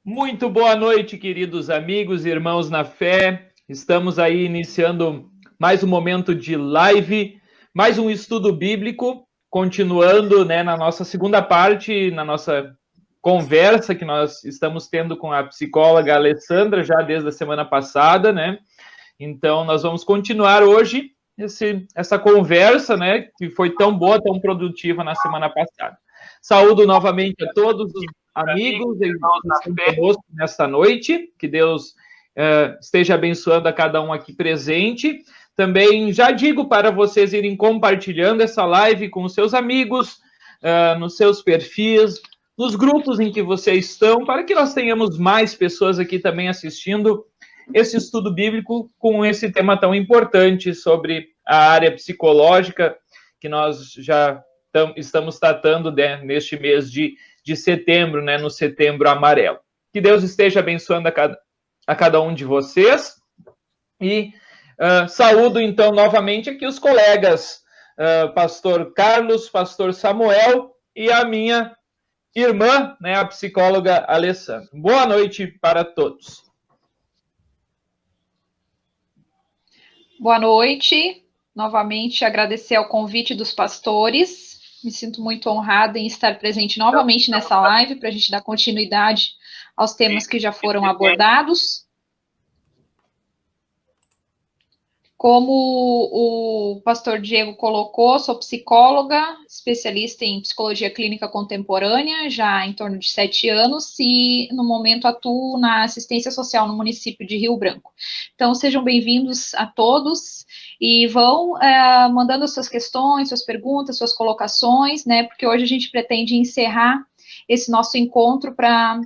Muito boa noite, queridos amigos e irmãos na fé. Estamos aí iniciando mais um momento de live, mais um estudo bíblico, continuando, na nossa segunda parte, na nossa conversa que nós estamos tendo com a psicóloga Alessandra já desde a semana passada, né? Então, nós vamos continuar hoje essa conversa, né, que foi tão boa, tão produtiva na semana passada. Saúdo novamente a todos os amigos que estão conosco nesta noite, que Deus esteja abençoando a cada um aqui presente. Também já digo para vocês irem compartilhando essa live com os seus amigos, nos seus perfis, nos grupos em que vocês estão, para que nós tenhamos mais pessoas aqui também assistindo esse estudo bíblico com esse tema tão importante sobre a área psicológica que nós já estamos tratando neste mês de setembro, no Setembro Amarelo. Que Deus esteja abençoando a cada um de vocês e saúdo então novamente aqui os colegas, pastor Carlos, pastor Samuel e a minha irmã, a psicóloga Alessandra. Boa noite para todos. Boa noite. Novamente agradecer ao convite dos pastores. Me sinto muito honrada em estar presente novamente nessa live para a gente dar continuidade aos temas que já foram abordados. Como o pastor Diego colocou, sou psicóloga, especialista em psicologia clínica contemporânea, já em torno de 7 anos, e no momento atuo na assistência social no município de Rio Branco. Então, sejam bem-vindos a todos e vão mandando suas questões, suas perguntas, suas colocações, porque hoje a gente pretende encerrar esse nosso encontro para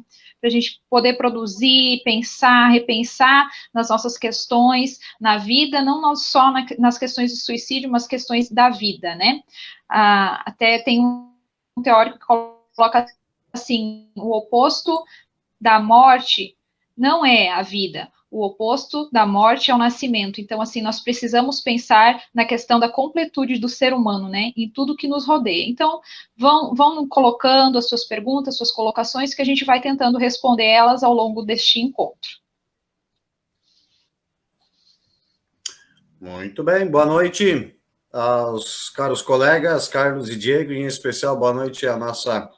a gente poder produzir, pensar, repensar nas nossas questões na vida, não só nas questões de suicídio, mas questões da vida, até tem um teórico que coloca assim, o oposto da morte não é a vida, o oposto da morte é o nascimento. Então, assim, nós precisamos pensar na questão da completude do ser humano, em tudo que nos rodeia. Então, vão colocando as suas perguntas, suas colocações, que a gente vai tentando responder elas ao longo deste encontro. Muito bem, boa noite aos caros colegas, Carlos e Diego, em especial boa noite à nossa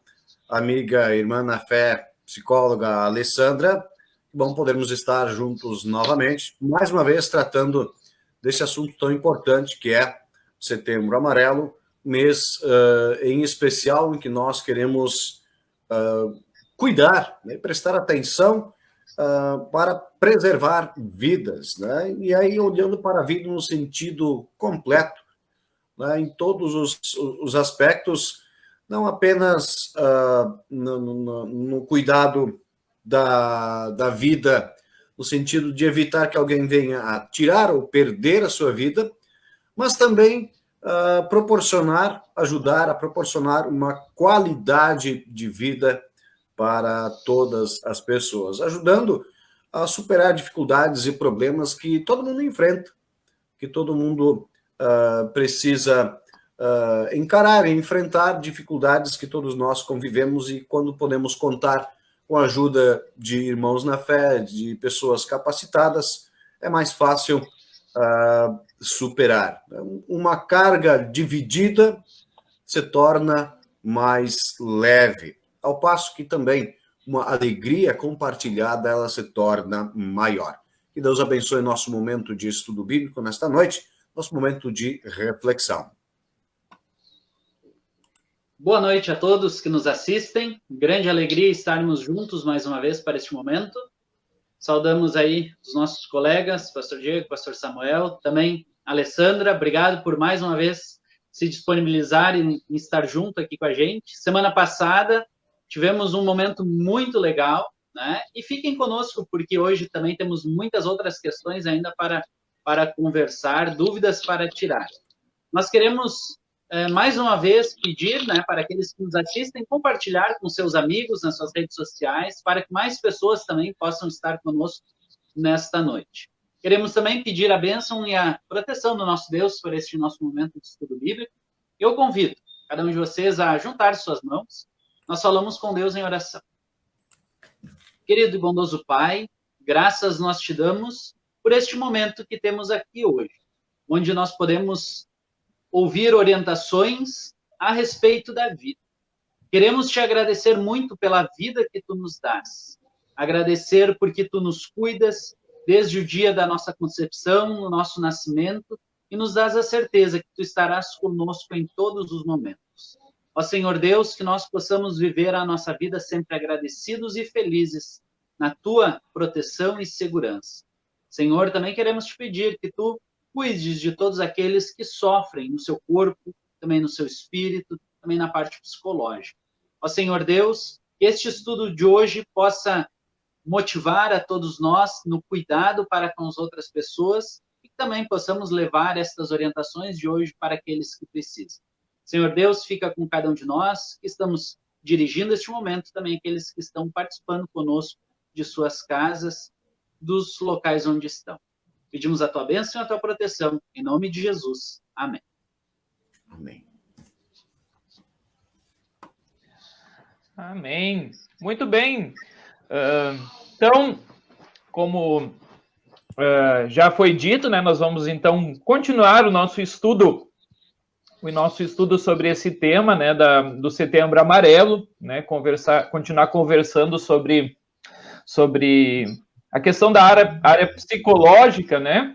amiga, irmã na fé, psicóloga Alessandra. Bom podermos estar juntos novamente, mais uma vez tratando desse assunto tão importante que é Setembro Amarelo, mês em especial em que nós queremos cuidar, prestar atenção para preservar vidas, E aí olhando para a vida no sentido completo, em todos os aspectos, não apenas no cuidado da vida, no sentido de evitar que alguém venha a tirar ou perder a sua vida, mas também ajudar a proporcionar uma qualidade de vida para todas as pessoas, ajudando a superar dificuldades e problemas que todo mundo enfrenta, que todo mundo precisa encarar e enfrentar dificuldades que todos nós convivemos, e quando podemos contar com a ajuda de irmãos na fé, de pessoas capacitadas, é mais fácil superar. Uma carga dividida se torna mais leve, ao passo que também uma alegria compartilhada ela se torna maior. Que Deus abençoe nosso momento de estudo bíblico nesta noite, nosso momento de reflexão. Boa noite a todos que nos assistem. Grande alegria estarmos juntos mais uma vez para este momento. Saudamos aí os nossos colegas, pastor Diego, pastor Samuel, também Alessandra. Obrigado por mais uma vez se disponibilizar em estar junto aqui com a gente. Semana passada tivemos um momento muito legal, E fiquem conosco, porque hoje também temos muitas outras questões ainda para conversar, dúvidas para tirar. Nós queremos mais uma vez pedir, para aqueles que nos assistem, compartilhar com seus amigos nas suas redes sociais, para que mais pessoas também possam estar conosco nesta noite. Queremos também pedir a bênção e a proteção do nosso Deus por este nosso momento de estudo bíblico. Eu convido cada um de vocês a juntar suas mãos. Nós falamos com Deus em oração. Querido e bondoso Pai, graças nós te damos por este momento que temos aqui hoje, onde nós podemos ouvir orientações a respeito da vida. Queremos te agradecer muito pela vida que tu nos dás. Agradecer porque tu nos cuidas desde o dia da nossa concepção, no nosso nascimento, e nos dás a certeza que tu estarás conosco em todos os momentos. Ó Senhor Deus, que nós possamos viver a nossa vida sempre agradecidos e felizes na tua proteção e segurança. Senhor, também queremos te pedir que tu cuides de todos aqueles que sofrem no seu corpo, também no seu espírito, também na parte psicológica. Ó Senhor Deus, que este estudo de hoje possa motivar a todos nós no cuidado para com as outras pessoas e que também possamos levar estas orientações de hoje para aqueles que precisam. Senhor Deus, fica com cada um de nós que estamos dirigindo este momento, também aqueles que estão participando conosco de suas casas, dos locais onde estão. Pedimos a tua bênção e a tua proteção, em nome de Jesus. Amém. Amém. Amém. Muito bem. Então, como já foi dito, né, nós vamos então continuar o nosso estudo sobre esse tema, né, do Setembro Amarelo, né, continuar conversando sobre a questão da área psicológica, né?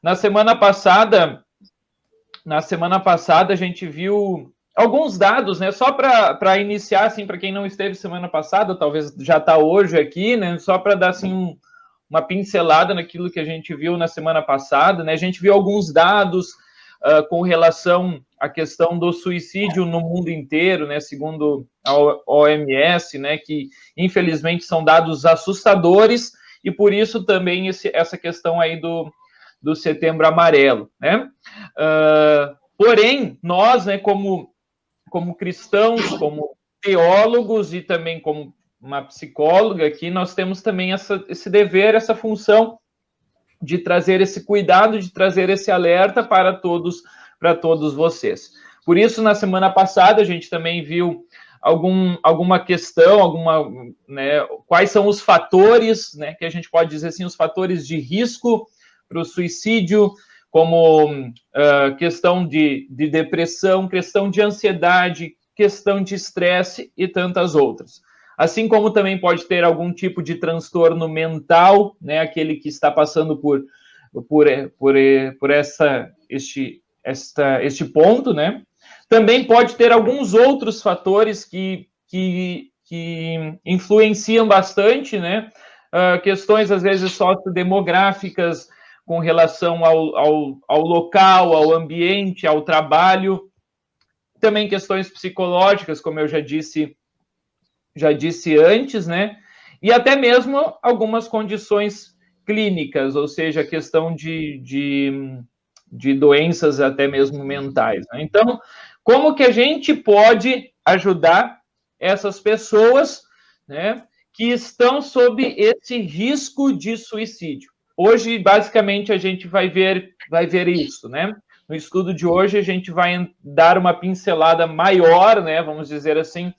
Na semana passada a gente viu alguns dados, né? Só para iniciar, assim, para quem não esteve semana passada, talvez já está hoje aqui, né? Só para dar assim uma pincelada naquilo que a gente viu na semana passada, né? A gente viu alguns dados com relação à questão do suicídio no mundo inteiro, né? Segundo a OMS, né? Que infelizmente são dados assustadores e por isso também essa questão aí do Setembro Amarelo, né? Porém, nós, né? Como cristãos, como teólogos e também como uma psicóloga aqui, nós temos também esse dever, essa função de trazer esse cuidado, de trazer esse alerta para todos vocês. Por isso, na semana passada, a gente também viu alguma questão, né, quais são os fatores, né, que a gente pode dizer assim, os fatores de risco para o suicídio, como questão de depressão, questão de ansiedade, questão de estresse e tantas outras. Assim como também pode ter algum tipo de transtorno mental, né, aquele que está passando por este ponto, né? Também pode ter alguns outros fatores que influenciam bastante, né? Questões, às vezes, sociodemográficas, com relação ao local, ao ambiente, ao trabalho. Também questões psicológicas, como eu já disse antes, né? E até mesmo algumas condições clínicas, ou seja, a questão de doenças até mesmo mentais, né? Então, como que a gente pode ajudar essas pessoas, né, que estão sob esse risco de suicídio? Hoje, basicamente, a gente vai ver isso, né? No estudo de hoje, a gente vai dar uma pincelada maior, né, vamos dizer assim,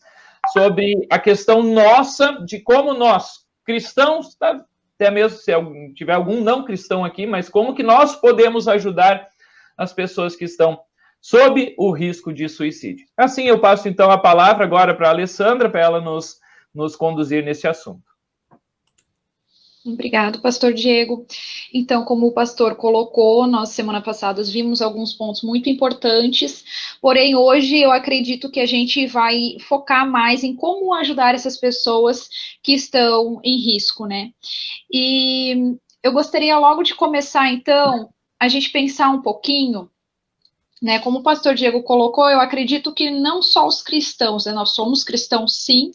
sobre a questão nossa, de como nós, cristãos, até mesmo se tiver algum não cristão aqui, mas como que nós podemos ajudar as pessoas que estão sob o risco de suicídio. Assim, eu passo, então, a palavra agora para a Alessandra, para ela nos conduzir nesse assunto. Obrigado, pastor Diego. Então, como o pastor colocou, nós semana passada vimos alguns pontos muito importantes, porém hoje eu acredito que a gente vai focar mais em como ajudar essas pessoas que estão em risco, né? E eu gostaria logo de começar, então, a gente pensar um pouquinho, né? Como o pastor Diego colocou, eu acredito que não só os cristãos, né? Nós somos cristãos, sim,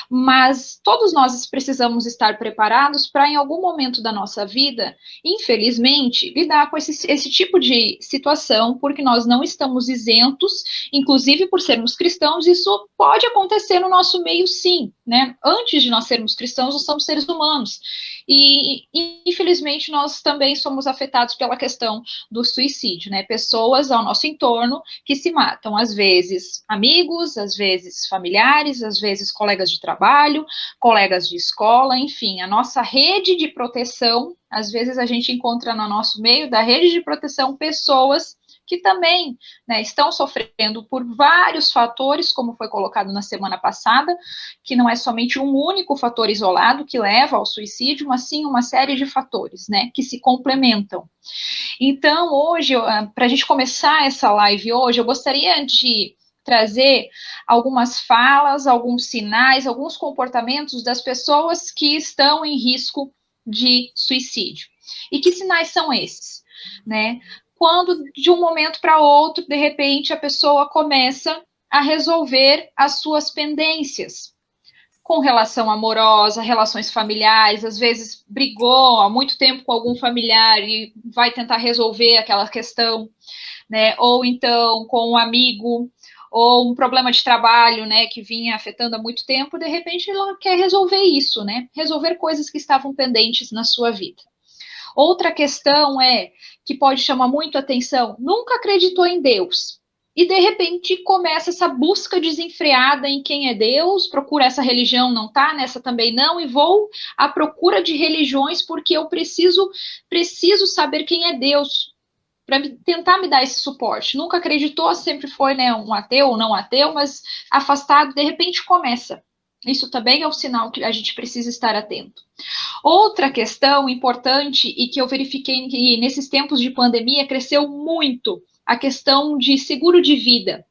mas todos nós precisamos estar preparados para, em algum momento da nossa vida, infelizmente, lidar com esse tipo de situação, porque nós não estamos isentos, inclusive por sermos cristãos, isso pode acontecer no nosso meio, sim, né? Antes de nós sermos cristãos, nós somos seres humanos. E infelizmente, nós também somos afetados pela questão do suicídio, né? Pessoas ao nosso entorno que se matam, às vezes amigos, às vezes familiares, às vezes colegas de trabalho, colegas de escola, enfim, a nossa rede de proteção, às vezes a gente encontra no nosso meio da rede de proteção pessoas que também, né, estão sofrendo por vários fatores, como foi colocado na semana passada, que não é somente um único fator isolado que leva ao suicídio, mas sim uma série de fatores, né, que se complementam. Então, hoje, para a gente começar essa live hoje, eu gostaria de trazer algumas falas, alguns sinais, alguns comportamentos das pessoas que estão em risco de suicídio. E que sinais são esses, né? Quando de um momento para outro, de repente, a pessoa começa a resolver as suas pendências, com relação amorosa, relações familiares, às vezes brigou há muito tempo com algum familiar e vai tentar resolver aquela questão, né? Ou então com um amigo, ou um problema de trabalho, né, que vinha afetando há muito tempo, de repente ela quer resolver isso, né? Resolver coisas que estavam pendentes na sua vida. Outra questão que pode chamar muito atenção, nunca acreditou em Deus. E, de repente, começa essa busca desenfreada em quem é Deus, procura essa religião, não tá, nessa também não, e vou à procura de religiões porque eu preciso saber quem é Deus, para tentar me dar esse suporte. Nunca acreditou, sempre foi, né, um ateu ou não ateu, mas afastado, de repente começa. Isso também é um sinal que a gente precisa estar atento. Outra questão importante e que eu verifiquei que nesses tempos de pandemia cresceu muito, a questão de seguro de vida,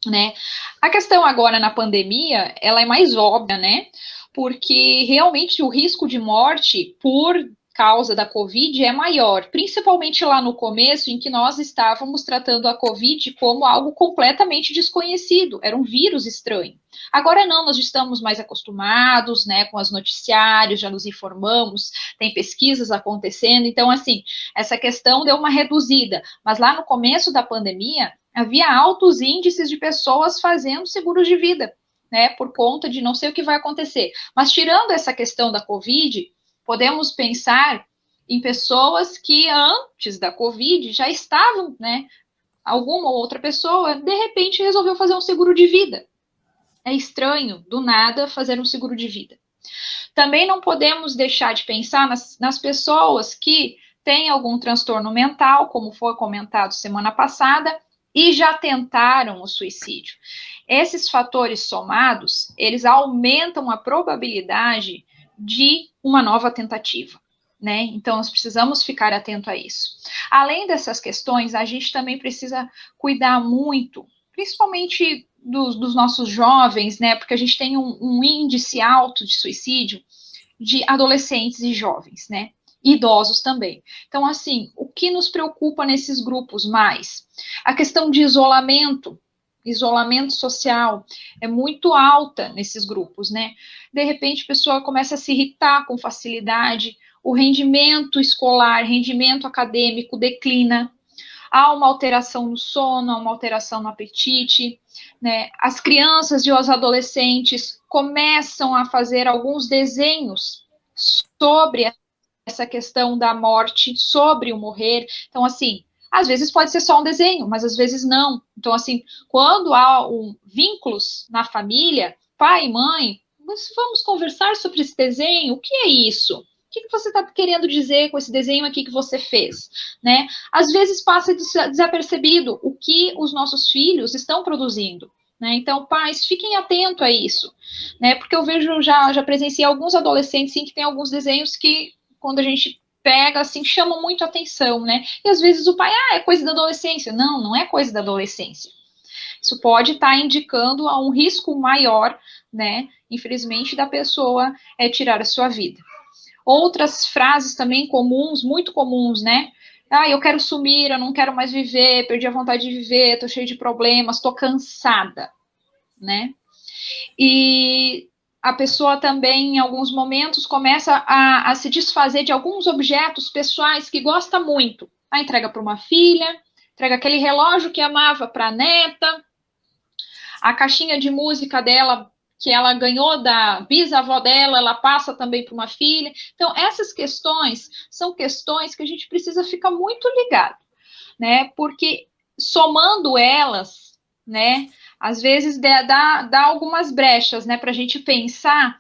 né? A questão agora na pandemia, ela é mais óbvia, né? Porque realmente o risco de morte por causa da Covid é maior, principalmente lá no começo, em que nós estávamos tratando a Covid como algo completamente desconhecido, era um vírus estranho. Agora não, nós estamos mais acostumados, né, com os noticiários, já nos informamos, tem pesquisas acontecendo, então, assim, essa questão deu uma reduzida, mas lá no começo da pandemia, havia altos índices de pessoas fazendo seguros de vida, né, por conta de não sei o que vai acontecer. Mas tirando essa questão da Covid, podemos pensar em pessoas que antes da Covid já estavam, né, alguma ou outra pessoa, de repente, resolveu fazer um seguro de vida. É estranho, do nada, fazer um seguro de vida. Também não podemos deixar de pensar nas pessoas que têm algum transtorno mental, como foi comentado semana passada, e já tentaram o suicídio. Esses fatores somados, eles aumentam a probabilidade de uma nova tentativa, né? Então, nós precisamos ficar atento a isso. Além dessas questões, a gente também precisa cuidar muito, principalmente dos nossos jovens, né? Porque a gente tem um índice alto de suicídio de adolescentes e jovens, né? Idosos também. Então, assim, o que nos preocupa nesses grupos mais? A questão de isolamento social é muito alta nesses grupos, né? De repente, a pessoa começa a se irritar com facilidade, o rendimento escolar, rendimento acadêmico declina, há uma alteração no sono, há uma alteração no apetite, né? As crianças e os adolescentes começam a fazer alguns desenhos sobre essa questão da morte, sobre o morrer. Então, assim, às vezes pode ser só um desenho, mas às vezes não. Então, assim, quando há vínculos na família, pai e mãe, vamos conversar sobre esse desenho, o que é isso? O que você está querendo dizer com esse desenho aqui que você fez? Né? Às vezes passa desapercebido o que os nossos filhos estão produzindo. Né? Então, pais, fiquem atentos a isso. Né? Porque eu vejo, já presenciei alguns adolescentes sim, que tem alguns desenhos que, quando a gente pega, assim, chamam muito a atenção, né? E às vezes o pai, é coisa da adolescência. Não, não é coisa da adolescência. Isso pode estar indicando a um risco maior, né? Infelizmente, da pessoa tirar a sua vida. Outras frases também comuns, muito comuns, né? Eu quero sumir, eu não quero mais viver, perdi a vontade de viver, tô cheio de problemas, tô cansada, né? E a pessoa também, em alguns momentos, começa a se desfazer de alguns objetos pessoais que gosta muito. Entrega para uma filha, entrega aquele relógio que amava para a neta, a caixinha de música dela, que ela ganhou da bisavó dela, ela passa também para uma filha. Então, essas questões são questões que a gente precisa ficar muito ligado, né? Porque somando elas, né, às vezes dá algumas brechas, né, para a gente pensar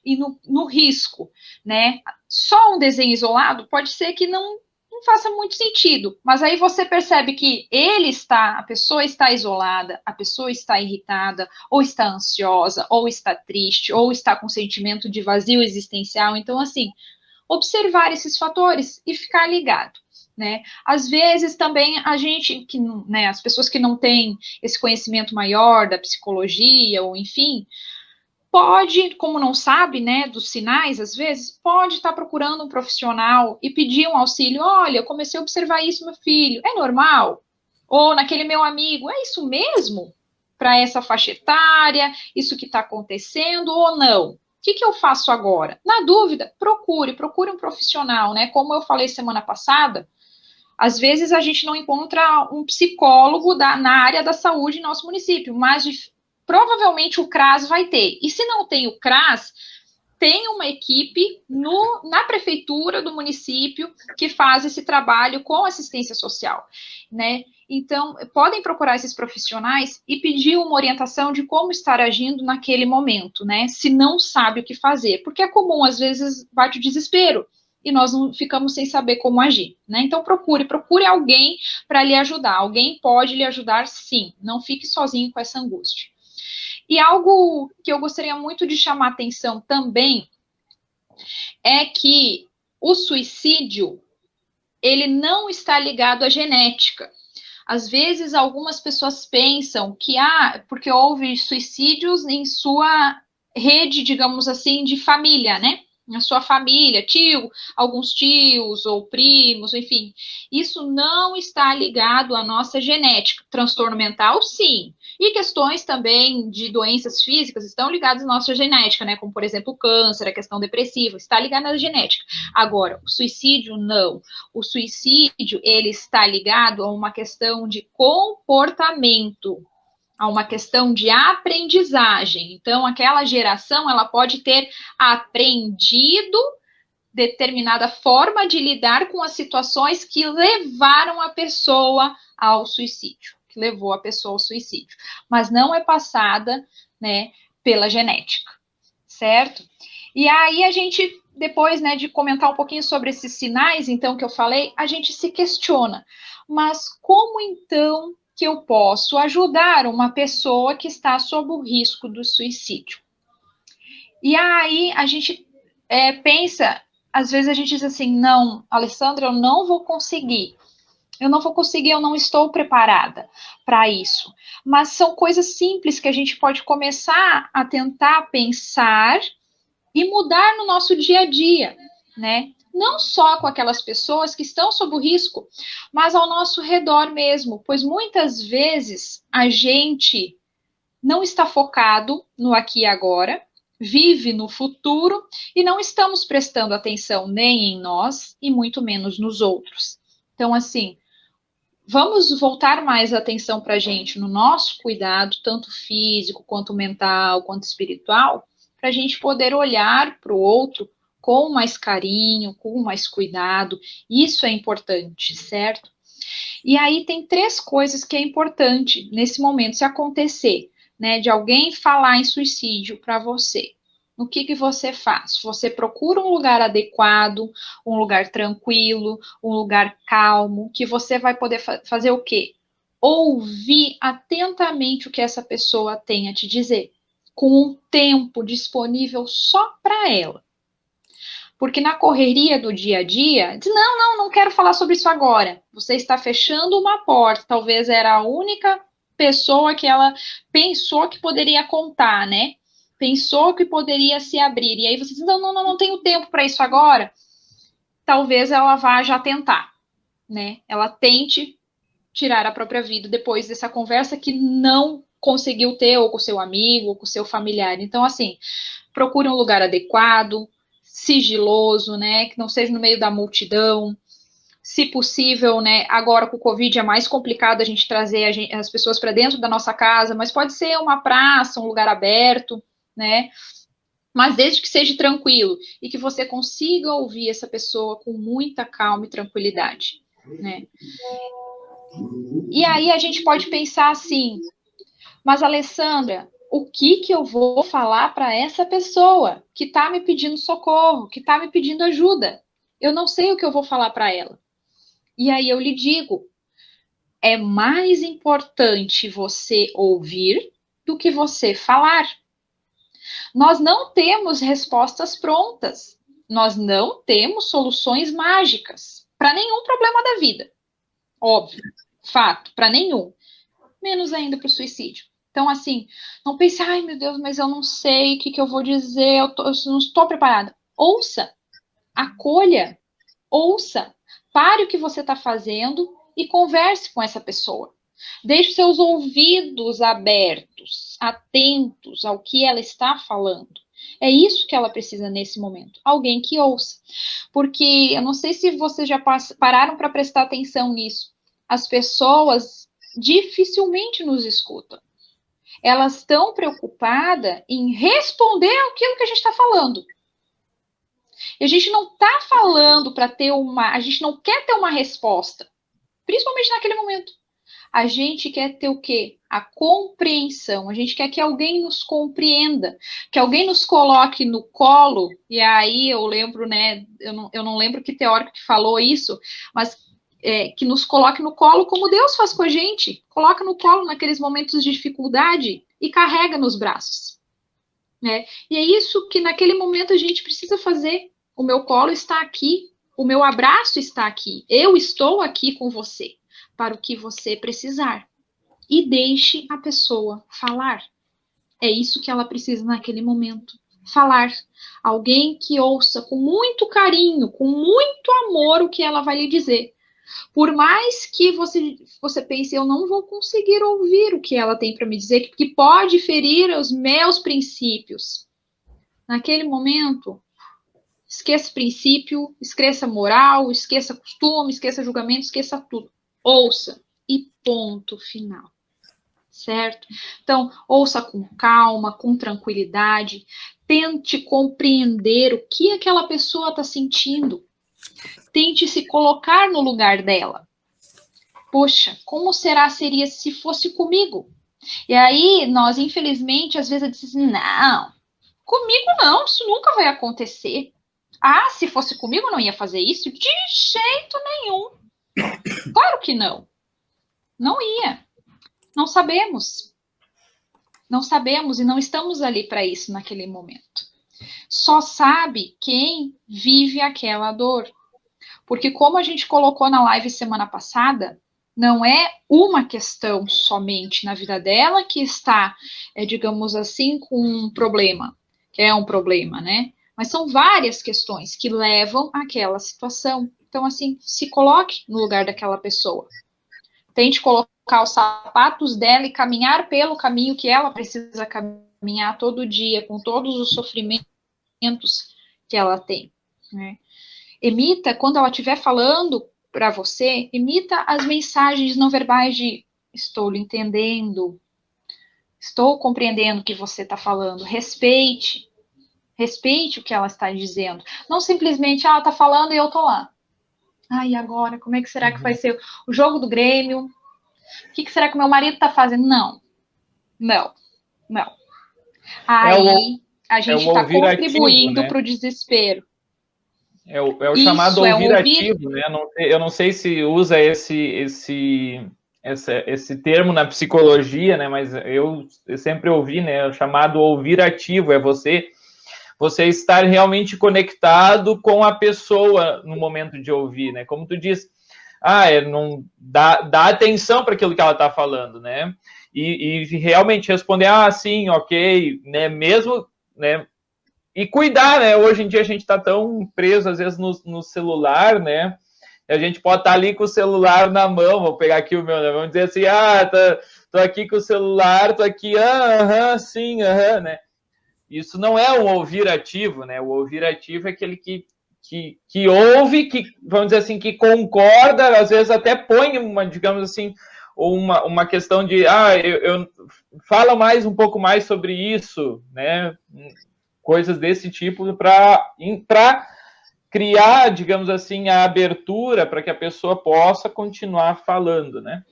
e no risco, né? Só um desenho isolado pode ser que não faça muito sentido, mas aí você percebe que a pessoa está isolada, a pessoa está irritada, ou está ansiosa, ou está triste, ou está com sentimento de vazio existencial. Então, assim, observar esses fatores e ficar ligado, né? Às vezes também a gente, né, as pessoas que não têm esse conhecimento maior da psicologia, ou enfim, pode, como não sabe, né, dos sinais, às vezes, pode estar procurando um profissional e pedir um auxílio. Olha, eu comecei a observar isso, meu filho, é normal? Ou naquele meu amigo, é isso mesmo? Para essa faixa etária, isso que está acontecendo ou não? O que eu faço agora? Na dúvida, procure um profissional, né? Como eu falei semana passada, às vezes a gente não encontra um psicólogo na área da saúde em nosso município, mas provavelmente o CRAS vai ter. E se não tem o CRAS, tem uma equipe na prefeitura do município que faz esse trabalho com assistência social, né? Então, podem procurar esses profissionais e pedir uma orientação de como estar agindo naquele momento, né? Se não sabe o que fazer, porque é comum, às vezes, bate o desespero e nós não ficamos sem saber como agir, né? Então, procure alguém para lhe ajudar. Alguém pode lhe ajudar, sim. Não fique sozinho com essa angústia. E algo que eu gostaria muito de chamar atenção também é que o suicídio, ele não está ligado à genética. Às vezes, algumas pessoas pensam que, porque houve suicídios em sua rede, digamos assim, de família, né? Na sua família, alguns tios ou primos, enfim. Isso não está ligado à nossa genética. Transtorno mental, sim. E questões também de doenças físicas estão ligadas à nossa genética, né? Como, por exemplo, o câncer, a questão depressiva, está ligada à genética. Agora, o suicídio, não. O suicídio, ele está ligado a uma questão de comportamento, a uma questão de aprendizagem. Então, aquela geração, ela pode ter aprendido determinada forma de lidar com as situações que levaram a pessoa ao suicídio, que levou a pessoa ao suicídio, mas não é passada, né, pela genética, certo? E aí a gente, depois, né, de comentar um pouquinho sobre esses sinais, então, que eu falei, a gente se questiona, mas como então que eu posso ajudar uma pessoa que está sob o risco do suicídio? E aí a gente pensa, às vezes a gente diz assim, não, Alessandra, eu não vou conseguir, eu não estou preparada para isso. Mas são coisas simples que a gente pode começar a tentar pensar e mudar no nosso dia a dia, né? Não só com aquelas pessoas que estão sob o risco, mas ao nosso redor mesmo, pois muitas vezes a gente não está focado no aqui e agora, vive no futuro e não estamos prestando atenção nem em nós e muito menos nos outros. Então, assim, vamos voltar mais a atenção para a gente no nosso cuidado, tanto físico, quanto mental, quanto espiritual, para a gente poder olhar para o outro com mais carinho, com mais cuidado. Isso é importante, certo? E aí tem 3 coisas que é importante nesse momento, se acontecer, né, de alguém falar em suicídio para você. O que você faz? Você procura um lugar adequado, um lugar tranquilo, um lugar calmo, que você vai poder fazer o quê? Ouvir atentamente o que essa pessoa tem a te dizer, com um tempo disponível só para ela. Porque na correria do dia a dia, diz, não quero falar sobre isso agora. Você está fechando uma porta, talvez era a única pessoa que ela pensou que poderia contar, né? Pensou que poderia se abrir. E aí você diz, não tenho tempo para isso agora. Talvez ela vá já tentar, né? Ela tente tirar a própria vida depois dessa conversa que não conseguiu ter, ou com o seu amigo, ou com o seu familiar. Então, assim, procure um lugar adequado, sigiloso, né? Que não seja no meio da multidão. Se possível, né? Agora com o Covid é mais complicado a gente trazer as pessoas para dentro da nossa casa, mas pode ser uma praça, um lugar aberto, né? Mas desde que seja tranquilo e que você consiga ouvir essa pessoa com muita calma e tranquilidade, né? E aí a gente pode pensar assim, mas Alessandra, o que eu vou falar para essa pessoa que está me pedindo socorro, que está me pedindo ajuda? Eu não sei o que eu vou falar para ela. E aí eu lhe digo, é mais importante você ouvir do que você falar. Nós não temos respostas prontas. Nós não temos soluções mágicas para nenhum problema da vida. Óbvio, fato, para nenhum. Menos ainda para o suicídio. Então, assim, não pense, ai meu Deus, mas eu não sei o que eu vou dizer, eu não estou preparada. Ouça, acolha, ouça, pare o que você está fazendo e converse com essa pessoa. Deixe seus ouvidos abertos, atentos ao que ela está falando. É isso que ela precisa nesse momento. Alguém que ouça. Porque eu não sei se vocês já pararam para prestar atenção nisso. As pessoas dificilmente nos escutam. Elas estão preocupadas em responder aquilo que a gente está falando. E a gente não está falando para ter a gente não quer ter uma resposta. Principalmente naquele momento. A gente quer ter o quê? A compreensão. A gente quer que alguém nos compreenda, que alguém nos coloque no colo. E aí eu lembro, né? Eu não lembro que teórico que falou isso, mas que nos coloque no colo como Deus faz com a gente. Coloca no colo naqueles momentos de dificuldade e carrega nos braços. Né? E é isso que naquele momento a gente precisa fazer. O meu colo está aqui, o meu abraço está aqui, eu estou aqui com você, para o que você precisar. E deixe a pessoa falar. É isso que ela precisa naquele momento. Falar. Alguém que ouça com muito carinho, com muito amor o que ela vai lhe dizer. Por mais que você pense, eu não vou conseguir ouvir o que ela tem para me dizer, que pode ferir os meus princípios. Naquele momento, esqueça princípio, esqueça moral, esqueça costume, esqueça julgamento, esqueça tudo. Ouça e ponto final. Certo? Então, ouça com calma, com tranquilidade, tente compreender o que aquela pessoa está sentindo. Tente se colocar no lugar dela. Poxa, como seria se fosse comigo? E aí, nós, infelizmente, às vezes dizemos, não, comigo não, isso nunca vai acontecer. Ah, se fosse comigo, não ia fazer isso? De jeito nenhum. Claro que não. Não ia. Não sabemos. Não sabemos e não estamos ali para isso naquele momento. Só sabe quem vive aquela dor. Porque como a gente colocou na live semana passada, não é uma questão somente na vida dela que está, digamos assim, com um problema, que é um problema, né? Mas são várias questões que levam àquela situação. Então, assim, se coloque no lugar daquela pessoa. Tente colocar os sapatos dela e caminhar pelo caminho que ela precisa caminhar todo dia, com todos os sofrimentos que ela tem, né? Emita, quando ela estiver falando para você, emita as mensagens não verbais de estou lhe entendendo, estou compreendendo o que você está falando, respeite o que ela está dizendo. Não simplesmente, ela está falando e eu estou lá. E agora, como é que será que vai ser o jogo do Grêmio? O que será que o meu marido está fazendo? Não. Aí a gente está contribuindo para o desespero. É o chamado ouvir ativo, né? Eu não sei se usa esse termo na psicologia, né? Mas eu sempre ouvi, né? O chamado ouvir ativo é você estar realmente conectado com a pessoa no momento de ouvir, né? Como tu diz, não dá atenção para aquilo que ela está falando, né? E realmente responder, sim, ok, né? Mesmo, né? E cuidar, né? Hoje em dia a gente está tão preso, às vezes, no celular, né? A gente pode estar ali com o celular na mão, vou pegar aqui o meu, né? Vamos dizer assim, tô aqui com o celular, tô aqui, sim, né? Isso não é um ouvir ativo, né? O ouvir ativo é aquele que ouve, que, vamos dizer assim, que concorda, às vezes até põe digamos assim, uma questão de, fala um pouco mais sobre isso, né? Coisas desse tipo para criar, digamos assim, a abertura para que a pessoa possa continuar falando, né?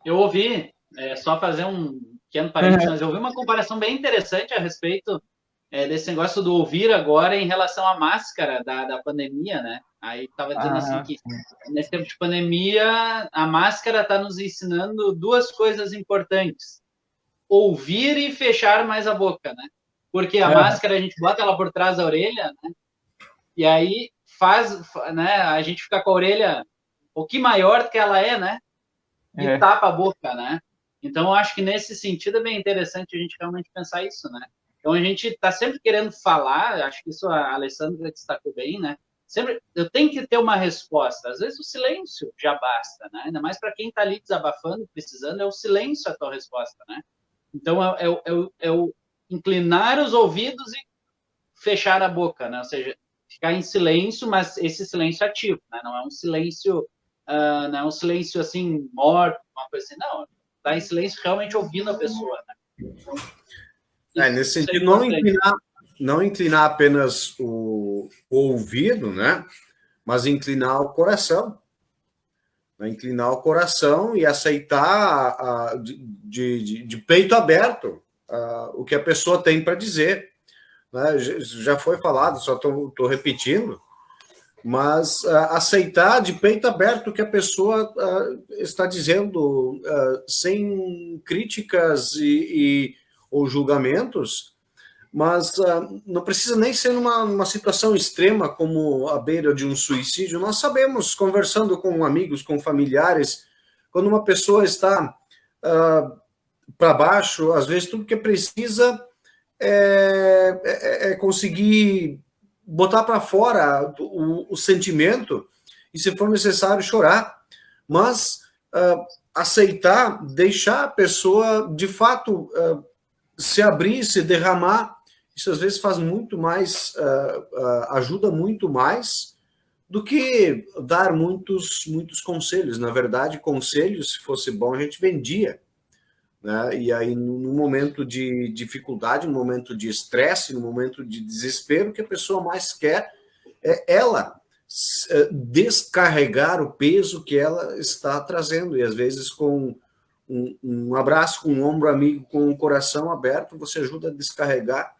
Eu ouvi, só fazer um pequeno parênteses, mas eu ouvi uma comparação bem interessante a respeito desse negócio do ouvir agora em relação à máscara da pandemia, né? Aí estava dizendo assim que nesse tempo de pandemia a máscara está nos ensinando duas coisas importantes: ouvir e fechar mais a boca, né? Porque a máscara a gente bota ela por trás da orelha, né? E aí né? A gente fica com a orelha um pouquinho maior do que ela é, né? E tapa a boca, né? Então, eu acho que nesse sentido é bem interessante a gente realmente pensar isso, né? Então, a gente está sempre querendo falar, acho que isso a Alessandra destacou bem, né? Sempre, eu tenho que ter uma resposta. Às vezes o silêncio já basta, né? Ainda mais para quem está ali desabafando, precisando, é o silêncio a tua resposta, né? Então, é o inclinar os ouvidos e fechar a boca, né? Ou seja, ficar em silêncio, mas esse silêncio ativo, né? Não é um silêncio... não é um silêncio assim, morto, uma coisa assim, não, tá em silêncio realmente ouvindo a pessoa, né? Nesse sentido, não inclinar apenas o ouvido, né? Mas inclinar o coração. Né? Inclinar o coração e aceitar de peito aberto o que a pessoa tem para dizer. Né? Já foi falado, só estou repetindo, mas aceitar de peito aberto o que a pessoa está dizendo, sem críticas ou julgamentos, mas não precisa nem ser numa situação extrema como a beira de um suicídio. Nós sabemos, conversando com amigos, com familiares, quando uma pessoa está para baixo, às vezes tudo que precisa é conseguir botar para fora o sentimento e, se for necessário, chorar, mas aceitar, deixar a pessoa, de fato, se abrir, se derramar. Isso, às vezes, faz muito mais, ajuda muito mais do que dar muitos conselhos. Na verdade, conselhos, se fosse bom, a gente vendia. Né? E aí, no momento de dificuldade, no momento de estresse, no momento de desespero, o que a pessoa mais quer é ela descarregar o peso que ela está trazendo. E às vezes, com um abraço, com um ombro amigo, com um coração aberto, você ajuda a descarregar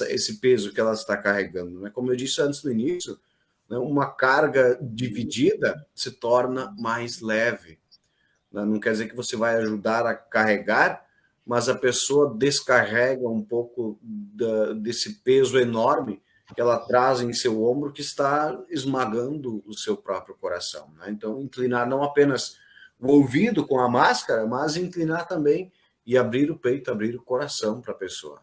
esse peso que ela está carregando. Né? Como eu disse antes no início, né? Uma carga dividida se torna mais leve. Não quer dizer que você vai ajudar a carregar, mas a pessoa descarrega um pouco desse peso enorme que ela traz em seu ombro, que está esmagando o seu próprio coração. Né? Então, inclinar não apenas o ouvido com a máscara, mas inclinar também e abrir o peito, abrir o coração para a pessoa.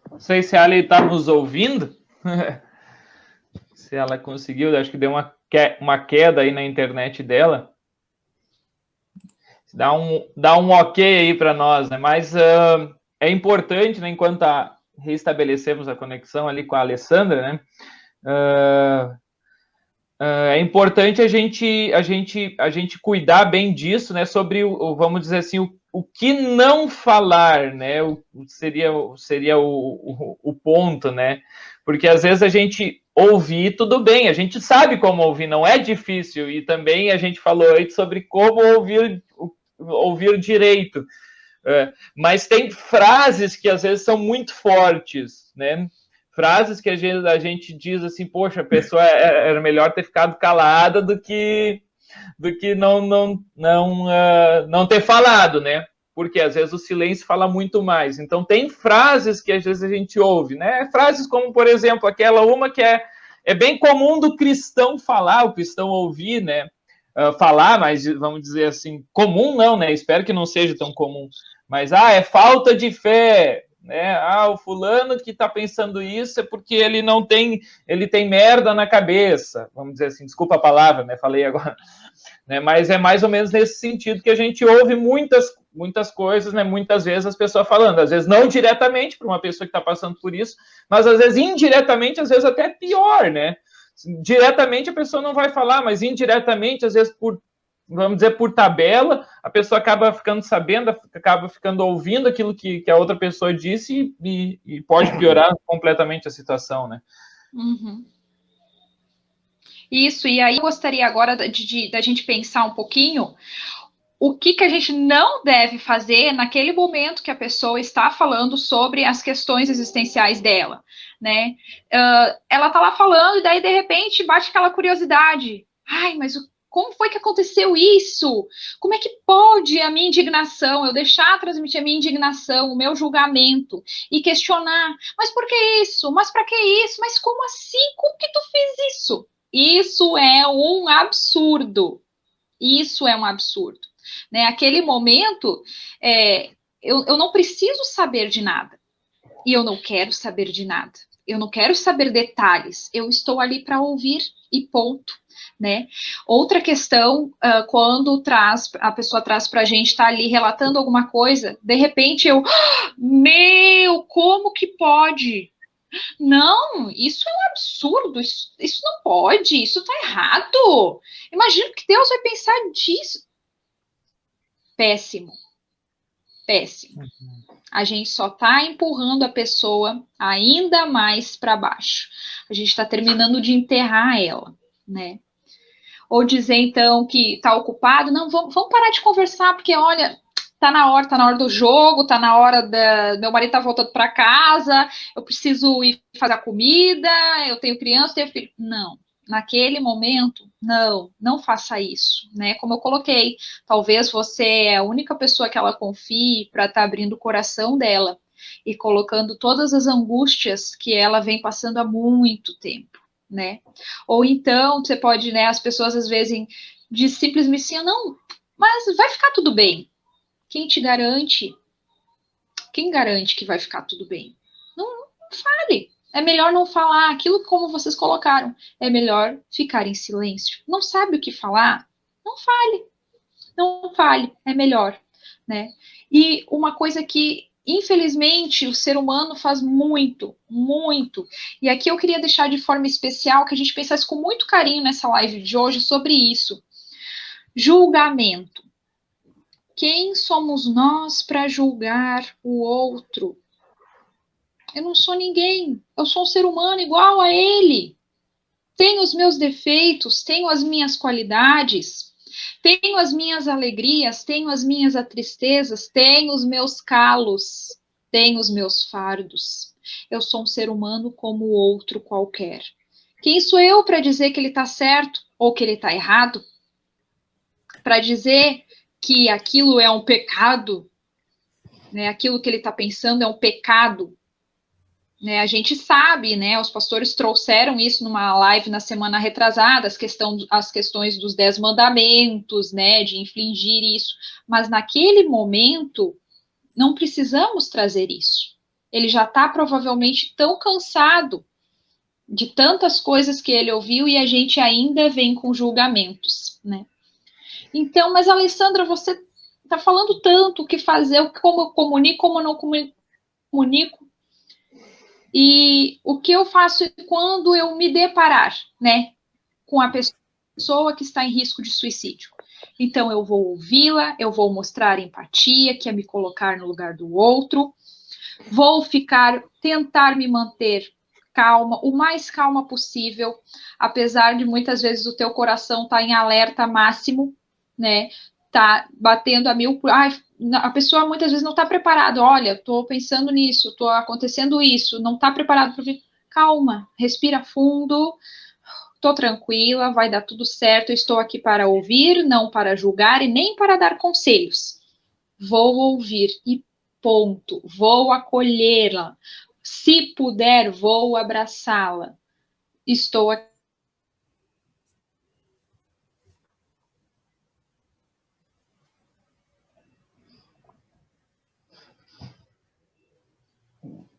Não sei se a Ali está nos ouvindo. Se ela conseguiu, acho que deu uma queda aí na internet dela. Dá um ok aí para nós, né? Mas é importante, né, enquanto restabelecemos a conexão ali com a Alessandra, né? É importante a gente cuidar bem disso, né? Sobre vamos dizer assim, o que não falar, né? Seria o ponto, né? Porque às vezes a gente ouvir, tudo bem, a gente sabe como ouvir, não é difícil, e também a gente falou aí sobre como ouvir direito. Mas tem frases que às vezes são muito fortes, né? Frases que a gente diz assim, poxa, a pessoa era melhor ter ficado calada do que não ter falado, né? Porque às vezes o silêncio fala muito mais. Então tem frases que às vezes a gente ouve, né? Frases como, por exemplo, aquela uma que é bem comum do cristão falar, o cristão ouvir, né? Falar, mas vamos dizer assim, comum não, né? Espero que não seja tão comum. Mas, é falta de fé, né? O fulano que está pensando isso é porque ele tem merda na cabeça, vamos dizer assim, desculpa a palavra, né? Falei agora, né? Mas é mais ou menos nesse sentido que a gente ouve muitas coisas, né? Muitas vezes as pessoas falando, às vezes não diretamente para uma pessoa que está passando por isso, mas às vezes indiretamente, às vezes até pior, né? Diretamente a pessoa não vai falar, mas indiretamente, às vezes vamos dizer, por tabela, a pessoa acaba ficando sabendo, acaba ficando ouvindo aquilo que a outra pessoa disse e pode piorar completamente a situação, né? Uhum. Isso, e aí eu gostaria agora da gente pensar um pouquinho o que a gente não deve fazer naquele momento que a pessoa está falando sobre as questões existenciais dela, né? Ela tá lá falando e daí, de repente, bate aquela curiosidade. Ai, mas como foi que aconteceu isso? Como é que pode a minha indignação, eu deixar transmitir a minha indignação, o meu julgamento e questionar, mas por que isso? Mas para que isso? Mas como assim? Como que tu fez isso? Isso é um absurdo. Isso é um absurdo. Né? Aquele momento, eu não preciso saber de nada. E eu não quero saber de nada. Eu não quero saber detalhes. Eu estou ali para ouvir e ponto. Né? Outra questão, quando a pessoa traz para a gente, está ali relatando alguma coisa, de repente como que pode? Não, isso é um absurdo, isso não pode, isso está errado. Imagina que Deus vai pensar disso. Péssimo. Péssimo. A gente só está empurrando a pessoa ainda mais para baixo. A gente está terminando de enterrar ela, né? Ou dizer, então, que está ocupado. Não, vamos parar de conversar, porque, olha, tá na hora do jogo, tá na hora meu marido tá voltando para casa, eu preciso ir fazer a comida, eu tenho criança, tenho filho. Não. Naquele momento, não faça isso, né? Como eu coloquei, talvez você é a única pessoa que ela confie para estar abrindo o coração dela e colocando todas as angústias que ela vem passando há muito tempo, né? Ou então, você pode, né, as pessoas às vezes dizem simplesmente assim, não, mas vai ficar tudo bem. Quem te garante? Quem garante que vai ficar tudo bem? Não fale. É melhor não falar aquilo como vocês colocaram. É melhor ficar em silêncio. Não sabe o que falar? Não fale. Não fale. É melhor, né? E uma coisa que, infelizmente, o ser humano faz muito, muito. E aqui eu queria deixar de forma especial que a gente pensasse com muito carinho nessa live de hoje sobre isso. Julgamento. Quem somos nós para julgar o outro? Eu não sou ninguém. Eu sou um ser humano igual a ele. Tenho os meus defeitos, tenho as minhas qualidades, tenho as minhas alegrias, tenho as minhas tristezas, tenho os meus calos, tenho os meus fardos. Eu sou um ser humano como outro qualquer. Quem sou eu para dizer que ele está certo ou que ele está errado? Para dizer que aquilo é um pecado, né? Aquilo que ele está pensando é um pecado. Né, a gente sabe, né, os pastores trouxeram isso numa live na semana retrasada, as questões dos 10 mandamentos, né, de infligir isso, mas naquele momento não precisamos trazer isso. Ele já está provavelmente tão cansado de tantas coisas que ele ouviu e a gente ainda vem com julgamentos, né. Então, mas Alessandra, você está falando tanto o que fazer, como eu comunico, como eu não comunico. E o que eu faço quando eu me deparar, né, com a pessoa que está em risco de suicídio? Então, eu vou ouvi-la, eu vou mostrar empatia, que é me colocar no lugar do outro, vou tentar me manter calma, o mais calma possível, apesar de muitas vezes o teu coração estar em alerta máximo, né, tá batendo a 1000 por... a pessoa muitas vezes não está preparada. Olha, estou pensando nisso, estou acontecendo isso, não está preparado para ver. Calma, respira fundo, estou tranquila, vai dar tudo certo, estou aqui para ouvir, não para julgar e nem para dar conselhos. Vou ouvir e ponto. Vou acolhê-la. Se puder, vou abraçá-la. Estou aqui.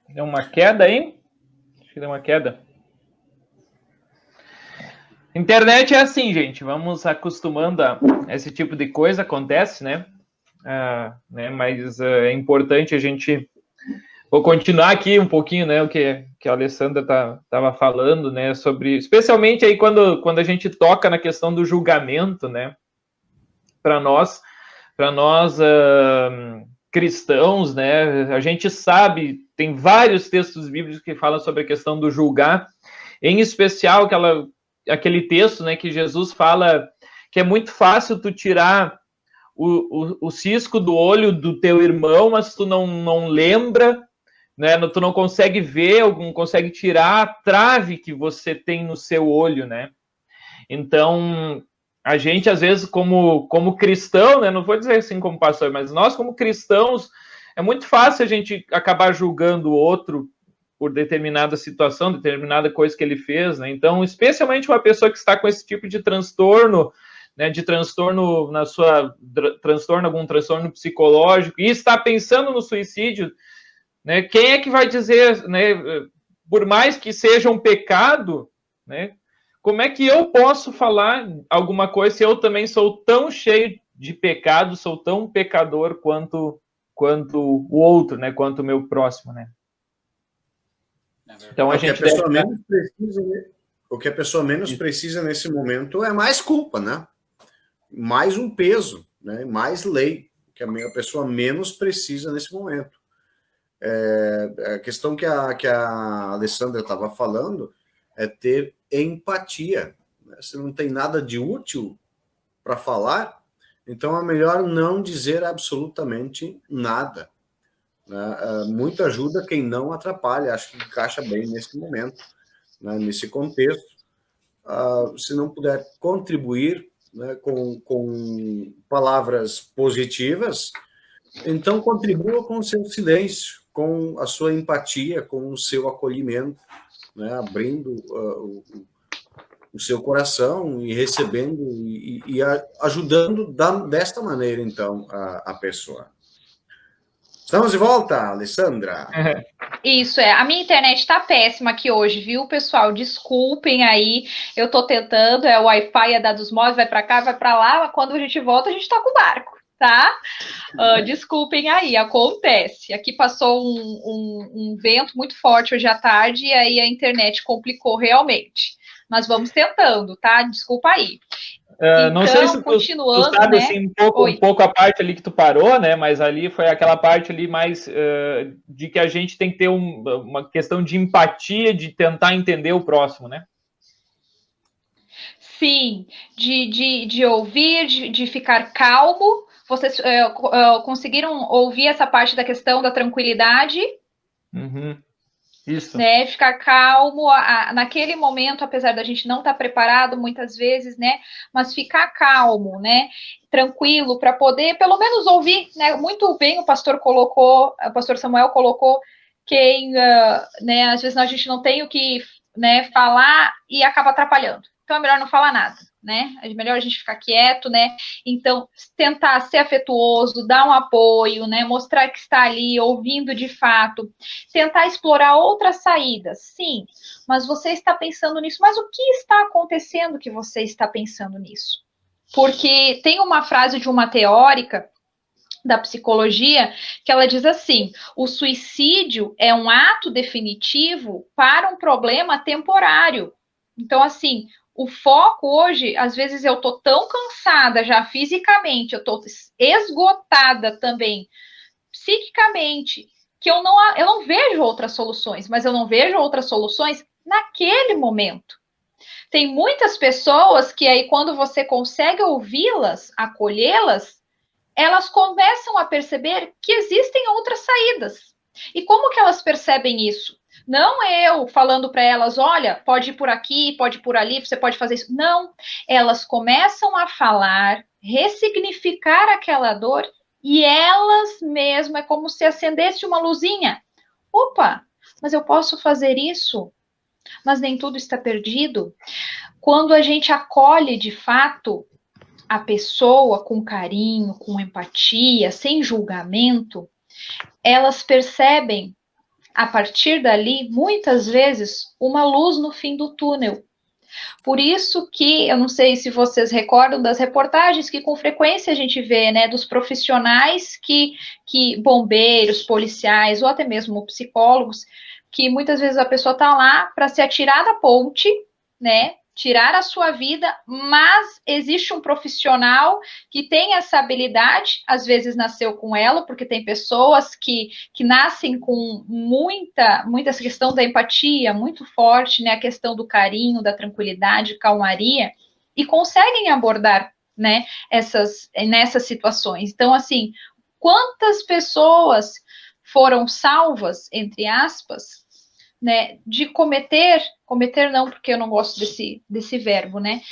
Deu uma queda aí? Acho que deu uma queda. Internet é assim, gente. Vamos acostumando a esse tipo de coisa, acontece, né? Mas é importante a gente... Vou continuar aqui um pouquinho, né? O que a Alessandra estava falando, né? Sobre... Especialmente aí quando a gente toca na questão do julgamento, né? para nós cristãos, né? A gente sabe, tem vários textos bíblicos que falam sobre a questão do julgar, em especial aquele texto, né, que Jesus fala que é muito fácil tu tirar o cisco do olho do teu irmão, mas tu não lembra, né? Tu não consegue ver, não consegue tirar a trave que você tem no seu olho, né? Então, a gente, às vezes, como cristão, né? Não vou dizer assim como pastor, mas nós, como cristãos, é muito fácil a gente acabar julgando o outro por determinada situação, determinada coisa que ele fez, né? Então, especialmente uma pessoa que está com esse tipo de transtorno, né, de transtorno algum transtorno psicológico, e está pensando no suicídio, né, quem é que vai dizer, né, por mais que seja um pecado, né, como é que eu posso falar alguma coisa se eu também sou tão cheio de pecado, sou tão pecador quanto o outro, né, quanto o meu próximo, né? Então a gente o que a pessoa menos precisa nesse momento é mais culpa, né? Mais um peso, né? Mais lei, que a pessoa menos precisa nesse momento. A questão que a Alessandra estava falando é ter empatia, né? Se não tem nada de útil para falar, então é melhor não dizer absolutamente nada, né? Muito ajuda quem não atrapalha, acho que encaixa bem nesse momento, né? Nesse contexto. Se não puder contribuir, né, com palavras positivas, então contribua com o seu silêncio, com a sua empatia, com o seu acolhimento, né, abrindo o seu coração e recebendo e ajudando desta maneira, então, a pessoa. Estamos de volta, Alessandra. Isso, a minha internet está péssima aqui hoje, viu, pessoal? Desculpem aí, eu tô tentando, o Wi-Fi é dados móveis, vai para cá, vai para lá, quando a gente volta, a gente tá com o barco, tá? Desculpem aí, acontece. Aqui passou um vento muito forte hoje à tarde e aí a internet complicou realmente. Mas vamos tentando, tá? Desculpa aí. Então, não sei se tu sabe, né? Assim, um pouco a parte ali que tu parou, né? Mas ali foi aquela parte ali mais de que a gente tem que ter uma questão de empatia, de tentar entender o próximo, né? Sim, de ouvir, de ficar calmo. Vocês conseguiram ouvir essa parte da questão da tranquilidade? Uhum. Isso. Né, ficar calmo naquele momento, apesar da gente não estar preparado muitas vezes, né, mas ficar calmo, né, tranquilo, para poder pelo menos ouvir, né, muito bem o pastor Samuel colocou que, né, às vezes a gente não tem o que, né, falar e acaba atrapalhando. Então é melhor não falar nada, né? É melhor a gente ficar quieto, né? Então, tentar ser afetuoso, dar um apoio, né? Mostrar que está ali, ouvindo de fato. Tentar explorar outras saídas, sim. Mas você está pensando nisso. Mas o que está acontecendo que você está pensando nisso? Porque tem uma frase de uma teórica da psicologia que ela diz assim: o suicídio é um ato definitivo para um problema temporário. Então, assim, o foco hoje, às vezes eu tô tão cansada já fisicamente, eu tô esgotada também psiquicamente, que eu não vejo outras soluções, mas eu não vejo outras soluções naquele momento. Tem muitas pessoas que aí quando você consegue ouvi-las, acolhê-las, elas começam a perceber que existem outras saídas. E como que elas percebem isso? Não eu falando para elas, olha, pode ir por aqui, pode ir por ali, você pode fazer isso. Não, elas começam a falar, ressignificar aquela dor e elas mesmas, é como se acendesse uma luzinha. Opa, mas eu posso fazer isso? Mas nem tudo está perdido. Quando a gente acolhe de fato a pessoa com carinho, com empatia, sem julgamento, elas percebem a partir dali, muitas vezes, uma luz no fim do túnel. Por isso que, eu não sei se vocês recordam das reportagens que com frequência a gente vê, né, dos profissionais que bombeiros, policiais ou até mesmo psicólogos, que muitas vezes a pessoa está lá para se atirar da ponte, né, tirar a sua vida, mas existe um profissional que tem essa habilidade, às vezes nasceu com ela, porque tem pessoas que nascem com muita essa questão da empatia muito forte, né, a questão do carinho, da tranquilidade, calmaria, e conseguem abordar, né, nessas situações. Então, assim, quantas pessoas foram salvas, entre aspas, né, de cometer não, porque eu não gosto desse verbo, né,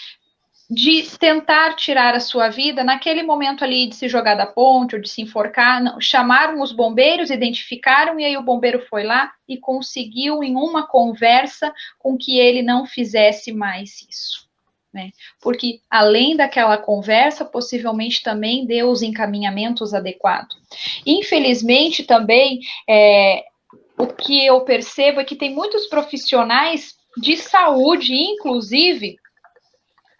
de tentar tirar a sua vida naquele momento ali de se jogar da ponte ou de se enforcar, não, chamaram os bombeiros, identificaram, e aí o bombeiro foi lá e conseguiu em uma conversa com que ele não fizesse mais isso, né, porque além daquela conversa, possivelmente também deu os encaminhamentos adequados. Infelizmente também, o que eu percebo é que tem muitos profissionais de saúde, inclusive,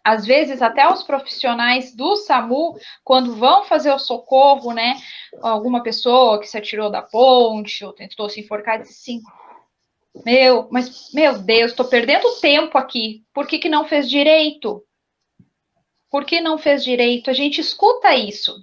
às vezes até os profissionais do SAMU, quando vão fazer o socorro, né, alguma pessoa que se atirou da ponte ou tentou se enforcar, diz assim, meu Deus, estou perdendo tempo aqui, por que não fez direito? Por que não fez direito? A gente escuta isso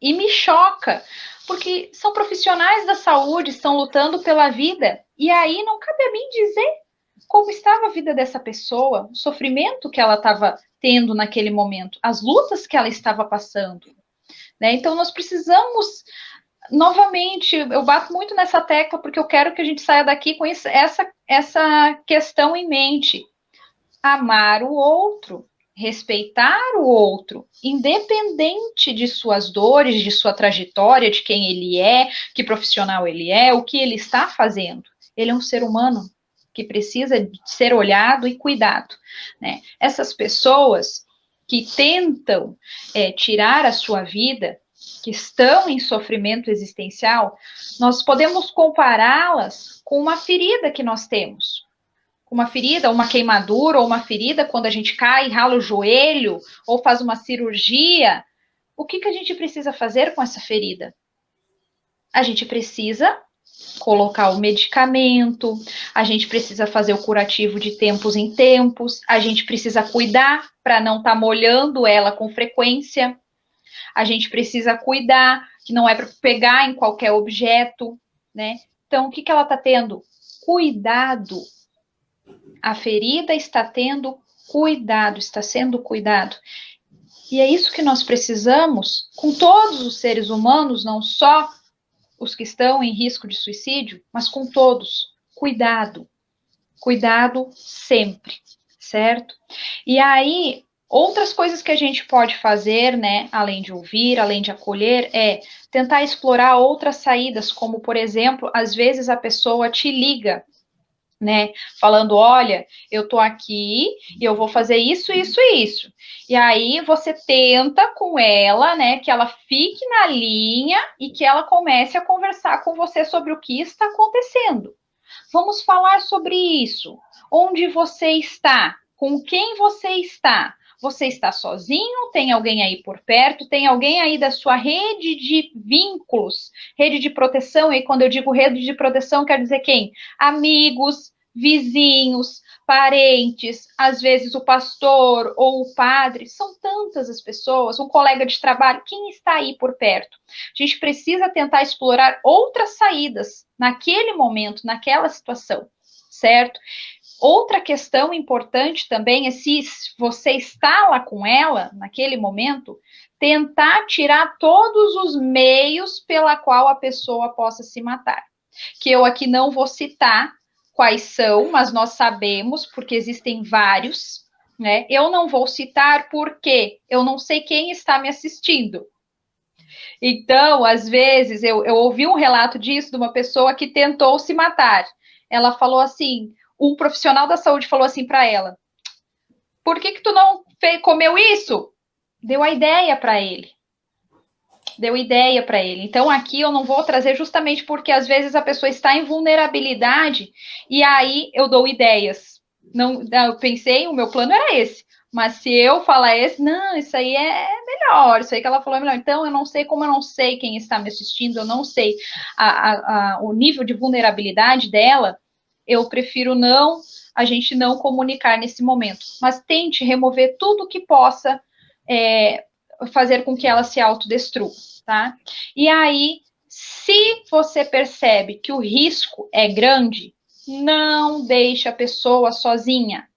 e me choca, porque são profissionais da saúde, estão lutando pela vida, e aí não cabe a mim dizer como estava a vida dessa pessoa, o sofrimento que ela estava tendo naquele momento, as lutas que ela estava passando, né? Então, nós precisamos, novamente, eu bato muito nessa tecla, porque eu quero que a gente saia daqui com essa questão em mente. Amar o outro, respeitar o outro, independente de suas dores, de sua trajetória, de quem ele é, que profissional ele é, o que ele está fazendo. Ele é um ser humano que precisa ser olhado e cuidado, né? Essas pessoas que tentam tirar a sua vida, que estão em sofrimento existencial, nós podemos compará-las com uma ferida que nós temos. Uma ferida, uma queimadura ou uma ferida quando a gente cai, rala o joelho ou faz uma cirurgia. O que a gente precisa fazer com essa ferida? A gente precisa colocar o medicamento, a gente precisa fazer o curativo de tempos em tempos, a gente precisa cuidar para não estar molhando ela com frequência, a gente precisa cuidar, que não é para pegar em qualquer objeto, né? Então, o que ela está tendo? Cuidado. A ferida está tendo cuidado, está sendo cuidado. E é isso que nós precisamos com todos os seres humanos, não só os que estão em risco de suicídio, mas com todos. Cuidado. Cuidado sempre, certo? E aí, outras coisas que a gente pode fazer, né, além de ouvir, além de acolher, é tentar explorar outras saídas, como, por exemplo, às vezes a pessoa te liga, né, falando, olha, eu tô aqui e eu vou fazer isso, isso e isso. E aí você tenta com ela, né, que ela fique na linha e que ela comece a conversar com você sobre o que está acontecendo. Vamos falar sobre isso. Onde você está? Com quem você está? Você está sozinho? Tem alguém aí por perto? Tem alguém aí da sua rede de vínculos, rede de proteção? E quando eu digo rede de proteção, quer dizer quem? Amigos, vizinhos, parentes, às vezes o pastor ou o padre, são tantas as pessoas, um colega de trabalho, quem está aí por perto? A gente precisa tentar explorar outras saídas naquele momento, naquela situação, certo? Outra questão importante também é se você está lá com ela, naquele momento, tentar tirar todos os meios pela qual a pessoa possa se matar. Que eu aqui não vou citar quais são, mas nós sabemos, porque existem vários, né? Eu não vou citar porque eu não sei quem está me assistindo. Então, às vezes, eu ouvi um relato disso de uma pessoa que tentou se matar. Ela falou assim, um profissional da saúde falou assim para ela, por que tu não comeu isso? Deu a ideia para ele. Deu ideia para ele. Então, aqui eu não vou trazer justamente porque, às vezes, a pessoa está em vulnerabilidade e aí eu dou ideias. Não, eu pensei, o meu plano era esse. Mas se eu falar esse, não, isso aí é melhor, isso aí que ela falou é melhor. Então, eu não sei como eu não sei quem está me assistindo, eu não sei o nível de vulnerabilidade dela, eu prefiro a gente não comunicar nesse momento, mas tente remover tudo que possa fazer com que ela se autodestrua, tá? E aí, se você percebe que o risco é grande, não deixe a pessoa sozinha.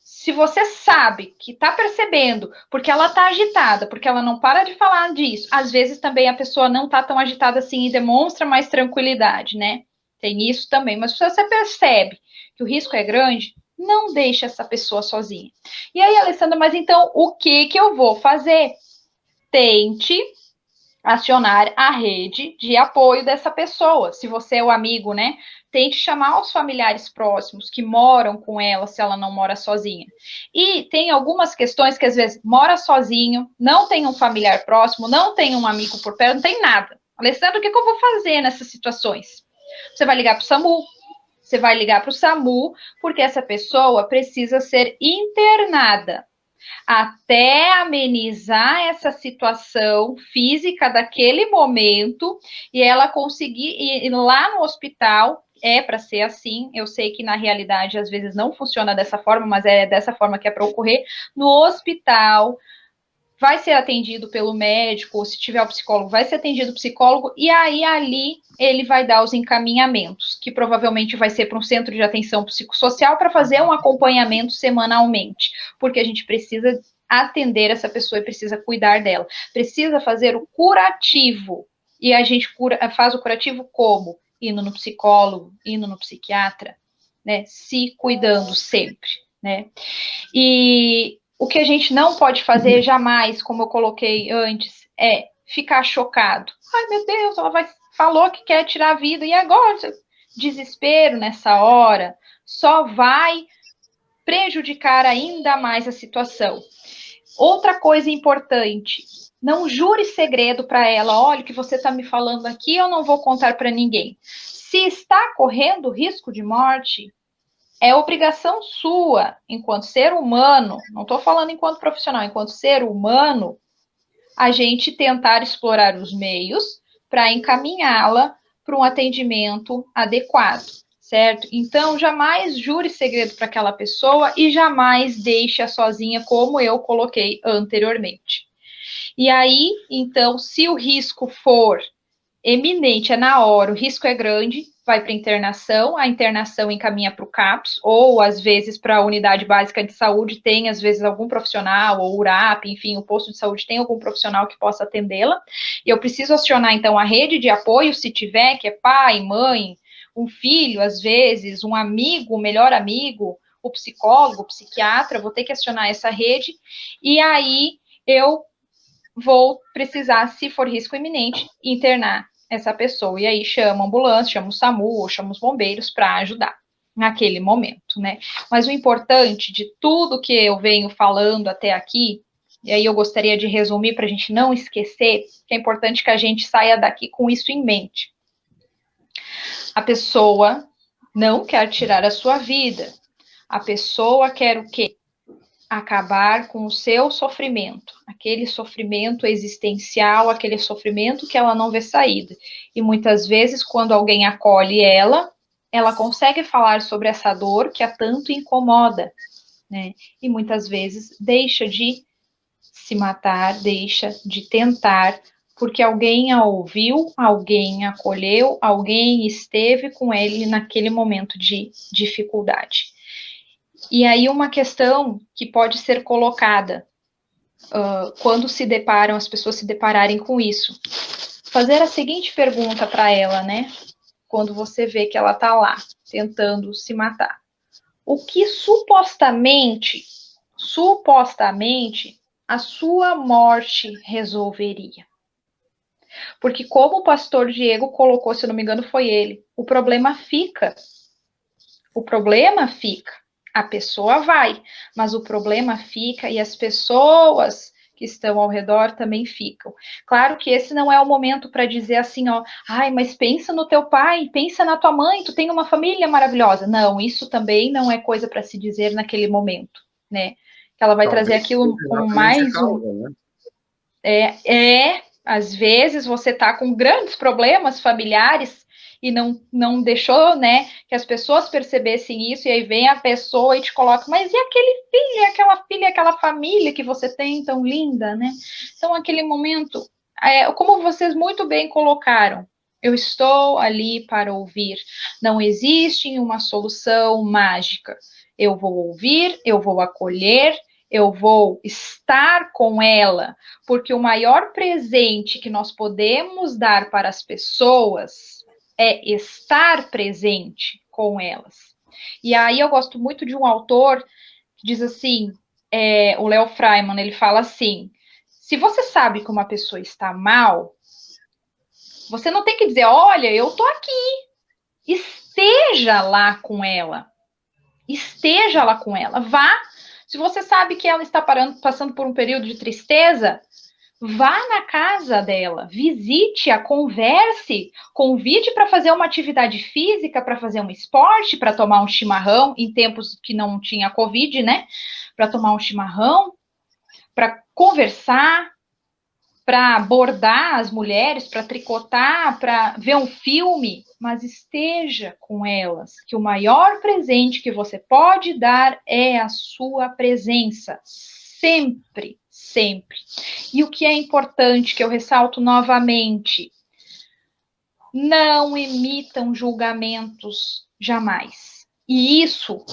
Se você sabe que está percebendo, porque ela está agitada, porque ela não para de falar disso, às vezes também a pessoa não está tão agitada assim e demonstra mais tranquilidade, né? Tem isso também. Mas se você percebe que o risco é grande, não deixe essa pessoa sozinha. E aí, Alessandra, mas então o que eu vou fazer? Tente acionar a rede de apoio dessa pessoa. Se você é o amigo, né? Tente chamar os familiares próximos que moram com ela, se ela não mora sozinha. E tem algumas questões que às vezes mora sozinho, não tem um familiar próximo, não tem um amigo por perto, não tem nada. Alessandra, o que eu vou fazer nessas situações? Você vai ligar para o SAMU. Você vai ligar para o SAMU, porque essa pessoa precisa ser internada até amenizar essa situação física daquele momento e ela conseguir ir lá no hospital. É para ser assim, eu sei que na realidade às vezes não funciona dessa forma, mas é dessa forma que é para ocorrer. No hospital, vai ser atendido pelo médico, ou se tiver o psicólogo, vai ser atendido o psicólogo, e aí ali ele vai dar os encaminhamentos, que provavelmente vai ser para um centro de atenção psicossocial para fazer um acompanhamento semanalmente, porque a gente precisa atender essa pessoa e precisa cuidar dela. Precisa fazer o curativo, e a gente faz o curativo como? Indo no psicólogo, indo no psiquiatra, né? Se cuidando sempre, né? E o que a gente não pode fazer jamais, como eu coloquei antes, é ficar chocado. Ai, meu Deus, ela falou que quer tirar a vida, e agora? Desespero nessa hora só vai prejudicar ainda mais a situação. Outra coisa importante, não jure segredo para ela. Olha, o que você está me falando aqui, eu não vou contar para ninguém. Se está correndo risco de morte, é obrigação sua, enquanto ser humano, não estou falando enquanto profissional, enquanto ser humano, a gente tentar explorar os meios para encaminhá-la para um atendimento adequado, certo? Então, jamais jure segredo para aquela pessoa e jamais deixe-a sozinha, como eu coloquei anteriormente. E aí, então, se o risco for eminente, é na hora, o risco é grande, vai para internação, a internação encaminha para o CAPS, ou às vezes para a unidade básica de saúde, tem às vezes algum profissional, ou URAP, enfim, o posto de saúde tem algum profissional que possa atendê-la, e eu preciso acionar então a rede de apoio, se tiver, que é pai, mãe, um filho, às vezes, um amigo, o melhor amigo, o psicólogo, o psiquiatra, vou ter que acionar essa rede, e aí eu vou precisar, se for risco iminente, internar essa pessoa. E aí chama a ambulância, chama o SAMU, ou chama os bombeiros para ajudar naquele momento, né? Mas o importante de tudo que eu venho falando até aqui, e aí eu gostaria de resumir para a gente não esquecer, que é importante que a gente saia daqui com isso em mente. A pessoa não quer tirar a sua vida. A pessoa quer o quê? Acabar com o seu sofrimento, aquele sofrimento existencial, aquele sofrimento que ela não vê saída. E muitas vezes, quando alguém acolhe ela consegue falar sobre essa dor que a tanto incomoda, né? E muitas vezes deixa de se matar, deixa de tentar, porque alguém a ouviu, alguém a acolheu, alguém esteve com ele naquele momento de dificuldade. E aí uma questão que pode ser colocada quando as pessoas se depararem com isso. Fazer a seguinte pergunta para ela, né? Quando você vê que ela está lá, tentando se matar. O que supostamente, a sua morte resolveria? Porque como o pastor Diego colocou, se eu não me engano foi ele, o problema fica. A pessoa vai, mas o problema fica e as pessoas que estão ao redor também ficam. Claro que esse não é o momento para dizer assim, ó, ai, mas pensa no teu pai, pensa na tua mãe, tu tem uma família maravilhosa. Não, isso também não é coisa para se dizer naquele momento, né? Que ela vai trazer aquilo com mais um... Né? Às vezes você tá com grandes problemas familiares e não deixou, né, que as pessoas percebessem isso, e aí vem a pessoa e te coloca, mas e aquele filho, aquela família que você tem tão linda, né? Então, aquele momento, como vocês muito bem colocaram, eu estou ali para ouvir. Não existe uma solução mágica. Eu vou ouvir, eu vou acolher, eu vou estar com ela, porque o maior presente que nós podemos dar para as pessoas é estar presente com elas. E aí eu gosto muito de um autor que diz assim, o Léo Freiman, ele fala assim, se você sabe que uma pessoa está mal, você não tem que dizer, olha, eu tô aqui. Esteja lá com ela. Esteja lá com ela. Vá. Se você sabe que ela está passando por um período de tristeza, vá na casa dela, visite-a, converse, convide para fazer uma atividade física, para fazer um esporte, para tomar um chimarrão, em tempos que não tinha Covid, né? Para tomar um chimarrão, para conversar, para bordar as mulheres, para tricotar, para ver um filme, mas esteja com elas, que o maior presente que você pode dar é a sua presença, sempre, sempre. E o que é importante, que eu ressalto novamente, não emitam julgamentos jamais. E isso,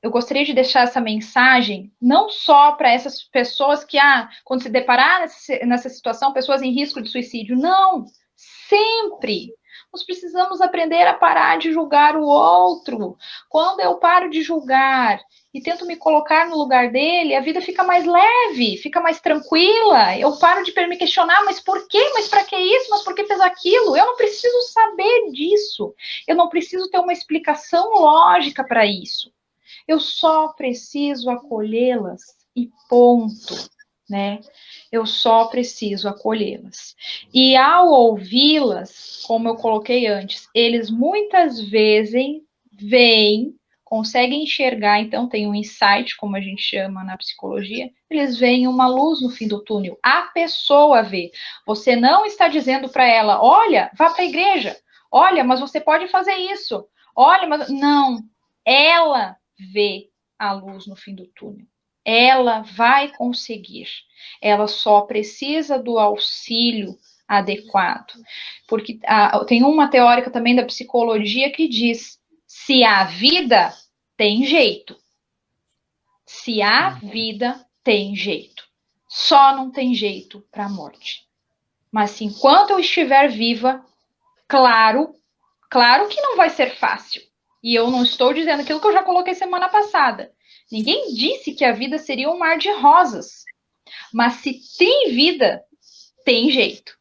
eu gostaria de deixar essa mensagem não só para essas pessoas que, quando se deparar nessa situação, pessoas em risco de suicídio, não, sempre. Nós precisamos aprender a parar de julgar o outro. Quando eu paro de julgar e tento me colocar no lugar dele, a vida fica mais leve, fica mais tranquila. Eu paro de me questionar, mas por quê? Mas para que isso? Mas por que fez aquilo? Eu não preciso saber disso. Eu não preciso ter uma explicação lógica para isso. Eu só preciso acolhê-las e ponto, né? Eu só preciso acolhê-las. E ao ouvi-las, como eu coloquei antes, eles muitas vezes conseguem enxergar, então tem um insight, como a gente chama na psicologia, eles veem uma luz no fim do túnel. A pessoa vê. Você não está dizendo para ela, olha, vá para a igreja. Olha, mas você pode fazer isso. Olha, mas... Não. Ela vê a luz no fim do túnel. Ela vai conseguir. Ela só precisa do auxílio adequado. Porque tem uma teórica também da psicologia que diz, se há vida, tem jeito. Se há vida, tem jeito. Só não tem jeito para a morte. Mas se enquanto eu estiver viva, claro que não vai ser fácil. E eu não estou dizendo aquilo que eu já coloquei semana passada. Ninguém disse que a vida seria um mar de rosas. Mas se tem vida, tem jeito.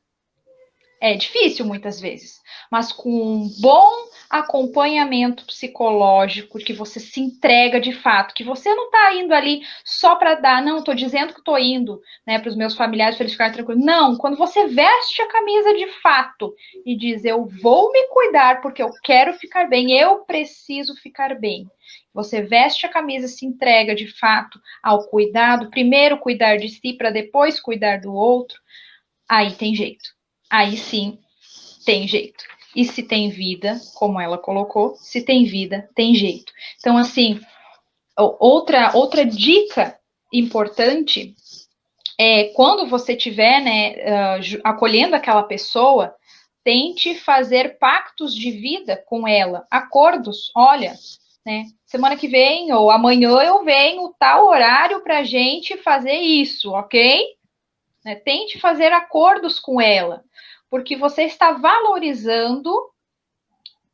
É difícil muitas vezes, mas com um bom acompanhamento psicológico, que você se entrega de fato, que você não está indo ali só para dar, não, estou dizendo que estou indo, né, para os meus familiares, para eles ficarem tranquilos. Não, quando você veste a camisa de fato e diz, eu vou me cuidar porque eu quero ficar bem, eu preciso ficar bem. Você veste a camisa, se entrega de fato ao cuidado, primeiro cuidar de si para depois cuidar do outro, aí tem jeito. Aí sim, tem jeito. E se tem vida, como ela colocou, se tem vida, tem jeito. Então, assim, outra dica importante é quando você estiver, né, acolhendo aquela pessoa, tente fazer pactos de vida com ela, acordos, olha, né, semana que vem ou amanhã eu venho tal horário para a gente fazer isso, ok? Né, tente fazer acordos com ela, porque você está valorizando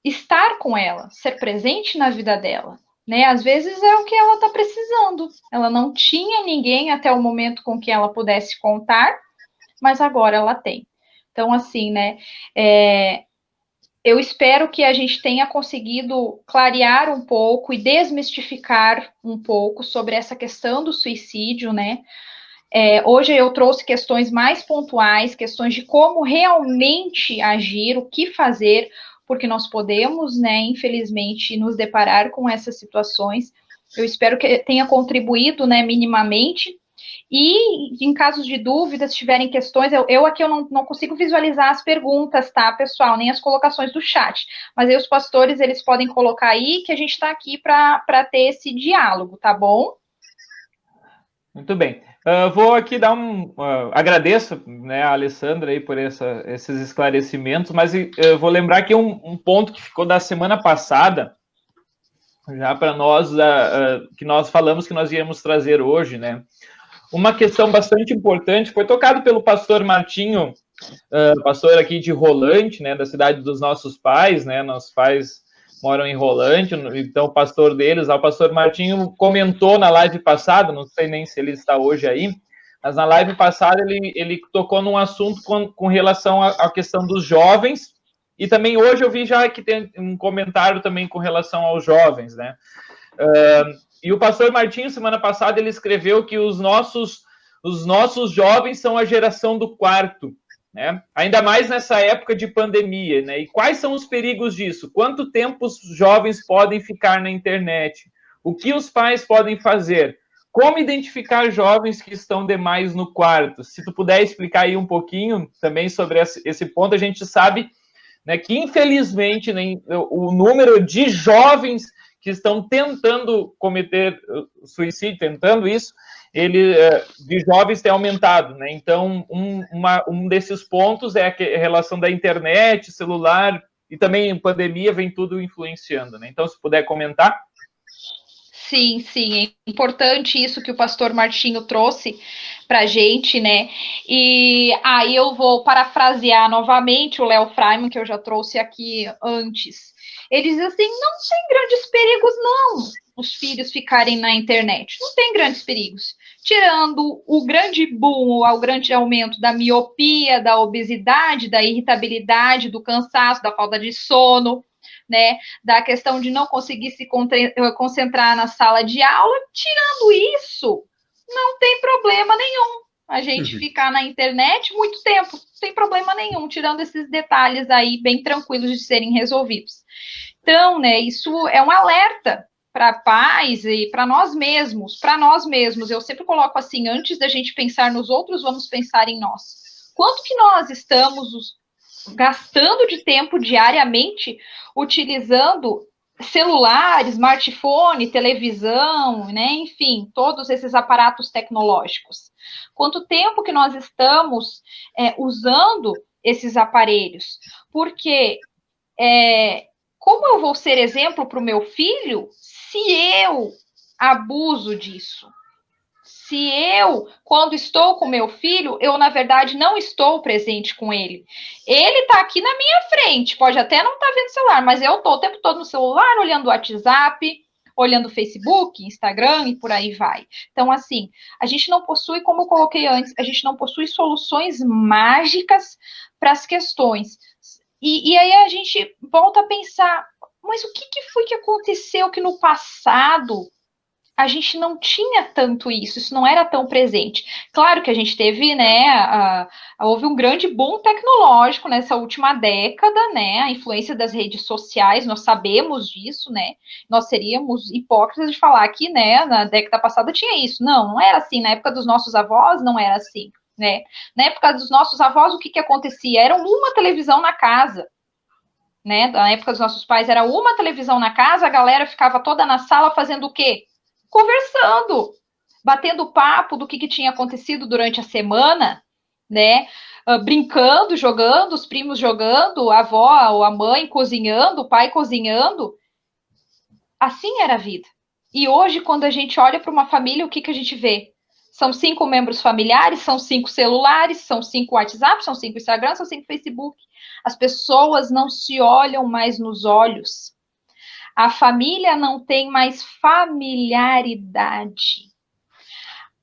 estar com ela, ser presente na vida dela, né? Às vezes é o que ela está precisando. Ela não tinha ninguém até o momento com que ela pudesse contar, mas agora ela tem. Então, assim, né? Eu espero que a gente tenha conseguido clarear um pouco e desmistificar um pouco sobre essa questão do suicídio, né? Hoje eu trouxe questões mais pontuais, questões de como realmente agir, o que fazer, porque nós podemos, né, infelizmente, nos deparar com essas situações. Eu espero que tenha contribuído, né, minimamente, E, em casos de dúvidas, se tiverem questões, eu aqui não consigo visualizar as perguntas, tá, pessoal, nem as colocações do chat. Mas aí os pastores, eles podem colocar aí que a gente está aqui para ter esse diálogo, tá bom? Muito bem. Vou aqui dar agradeço, né, a Alessandra aí por esses esclarecimentos, mas vou lembrar aqui um ponto que ficou da semana passada, já para nós, que nós falamos que nós íamos trazer hoje, né? Uma questão bastante importante, foi tocado pelo pastor Martinho, pastor aqui de Rolante, né, da cidade dos nossos pais, né? Nossos pais moram em Rolante, então o pastor deles, o pastor Martinho, comentou na live passada, não sei nem se ele está hoje aí, mas na live passada ele tocou num assunto com relação à questão dos jovens, e também hoje eu vi já que tem um comentário também com relação aos jovens, né? E o pastor Martinho, semana passada, ele escreveu que os nossos jovens são a geração do quarto, né? Ainda mais nessa época de pandemia, né? E quais são os perigos disso? Quanto tempo os jovens podem ficar na internet? O que os pais podem fazer? Como identificar jovens que estão demais no quarto? Se tu puder explicar aí um pouquinho também sobre esse ponto, a gente sabe, né, que infelizmente, né, o número de jovens que estão tentando cometer suicídio, tentando isso, de jovens tem aumentado, né? Então, um desses pontos é a relação da internet, celular, e também pandemia vem tudo influenciando, né? Então, se puder comentar. Sim, é importante isso que o pastor Martinho trouxe para a gente, né? E aí eu vou parafrasear novamente o Léo Freiman, que eu já trouxe aqui antes. Ele diz assim, não tem grandes perigos, não, os filhos ficarem na internet. Não tem grandes perigos. Tirando o grande boom, o grande aumento da miopia, da obesidade, da irritabilidade, do cansaço, da falta de sono, né, da questão de não conseguir se concentrar na sala de aula, tirando isso, não tem problema nenhum a gente ficar na internet muito tempo, não tem problema nenhum, tirando esses detalhes aí bem tranquilos de serem resolvidos. Então, né, isso é um alerta para pais e para nós mesmos, eu sempre coloco assim, antes da gente pensar nos outros, vamos pensar em nós. Quanto que nós estamos gastando de tempo diariamente utilizando celular, smartphone, televisão, né? Enfim, todos esses aparatos tecnológicos. Quanto tempo que nós estamos usando esses aparelhos? Porque como eu vou ser exemplo para o meu filho se eu abuso disso? Se eu, quando estou com meu filho, eu, na verdade, não estou presente com ele. Ele está aqui na minha frente, pode até não estar vendo o celular, mas eu estou o tempo todo no celular, olhando o WhatsApp, olhando o Facebook, Instagram e por aí vai. Então, assim, a gente não possui, como eu coloquei antes, a gente não possui soluções mágicas para as questões. E aí a gente volta a pensar, mas o que foi que aconteceu que no passado a gente não tinha tanto isso não era tão presente. Claro que a gente teve, né, houve um grande boom tecnológico nessa última década, né, a influência das redes sociais, nós sabemos disso, né, nós seríamos hipócritas de falar que, né, na década passada tinha isso. Não era assim, na época dos nossos avós não era assim, né. Na época dos nossos avós, o que acontecia? Era uma televisão na casa, né, na época dos nossos pais era uma televisão na casa, a galera ficava toda na sala fazendo o quê? Conversando, batendo papo do que tinha acontecido durante a semana, né? Brincando, jogando, os primos jogando, a avó ou a mãe cozinhando, o pai cozinhando. Assim era a vida. E hoje, quando a gente olha para uma família, o que a gente vê? São 5 membros familiares, são 5 celulares, são 5 WhatsApp, são 5 Instagram, são 5 Facebook. As pessoas não se olham mais nos olhos. A família não tem mais familiaridade.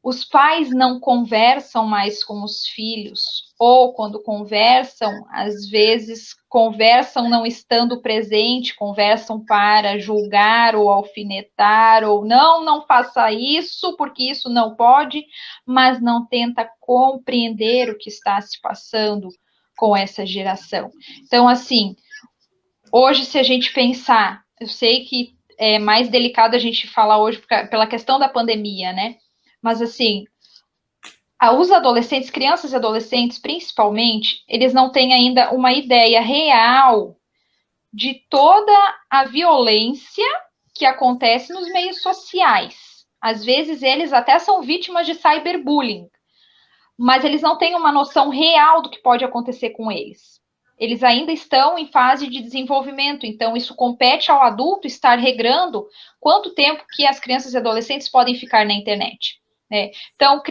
Os pais não conversam mais com os filhos, ou quando conversam, às vezes conversam não estando presente, conversam para julgar ou alfinetar, ou não faça isso, porque isso não pode, mas não tenta compreender o que está se passando com essa geração. Então, assim, hoje, se a gente pensar, eu sei que é mais delicado a gente falar hoje pela questão da pandemia, né? Mas, assim, Os adolescentes, crianças e adolescentes, principalmente, eles não têm ainda uma ideia real de toda a violência que acontece nos meios sociais. Às vezes, eles até são vítimas de cyberbullying, mas eles não têm uma noção real do que pode acontecer com eles. Eles ainda estão em fase de desenvolvimento, então isso compete ao adulto estar regrando quanto tempo que as crianças e adolescentes podem ficar na internet. Né? Então,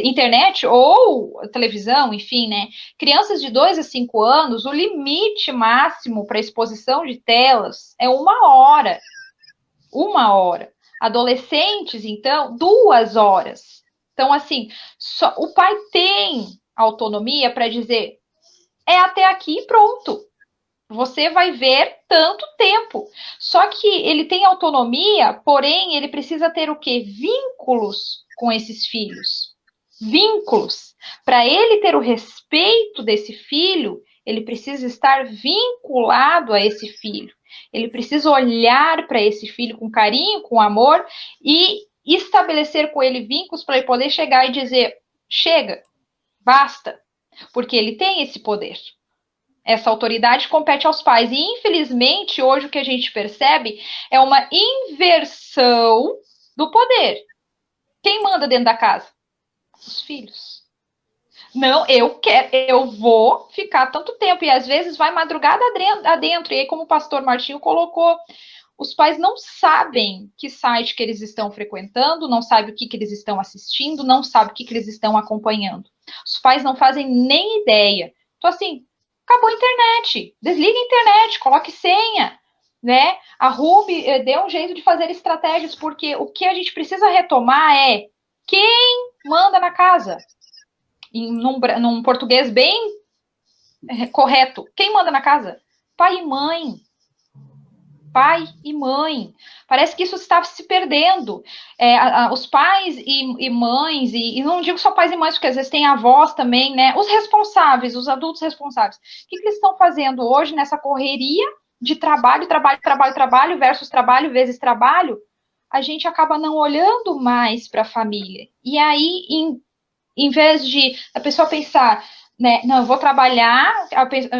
internet ou televisão, enfim, né? Crianças de 2 a 5 anos, o limite máximo para exposição de telas é 1 hora. 1 hora. Adolescentes, então, 2 horas. Então, assim, o pai tem autonomia para dizer, é até aqui e pronto. Você vai ver tanto tempo. Só que ele tem autonomia, porém, ele precisa ter o quê? Vínculos com esses filhos. Vínculos. Para ele ter o respeito desse filho, ele precisa estar vinculado a esse filho. Ele precisa olhar para esse filho com carinho, com amor e estabelecer com ele vínculos para ele poder chegar e dizer, chega, basta, porque ele tem esse poder. Essa autoridade compete aos pais. E, infelizmente, hoje o que a gente percebe é uma inversão do poder. Quem manda dentro da casa? Os filhos. Não, eu vou ficar tanto tempo. E, às vezes, vai madrugada adentro. E aí, como o pastor Martinho colocou, os pais não sabem que site que eles estão frequentando, não sabem o que eles estão assistindo, não sabem o que eles estão acompanhando. Os pais não fazem nem ideia. Então, assim, acabou a internet, desliga a internet, coloque senha, né? Arrume, dê um jeito de fazer estratégias, porque o que a gente precisa retomar é quem manda na casa. Num português bem correto, quem manda na casa? Pai e mãe. Pai e mãe. Parece que isso está se perdendo. Os pais e mães, e não digo só pais e mães, porque às vezes tem avós também, né? Os responsáveis, os adultos responsáveis. O que eles estão fazendo hoje nessa correria de trabalho versus trabalho vezes trabalho? A gente acaba não olhando mais para a família. E aí, em vez de a pessoa pensar, né, não, eu vou trabalhar,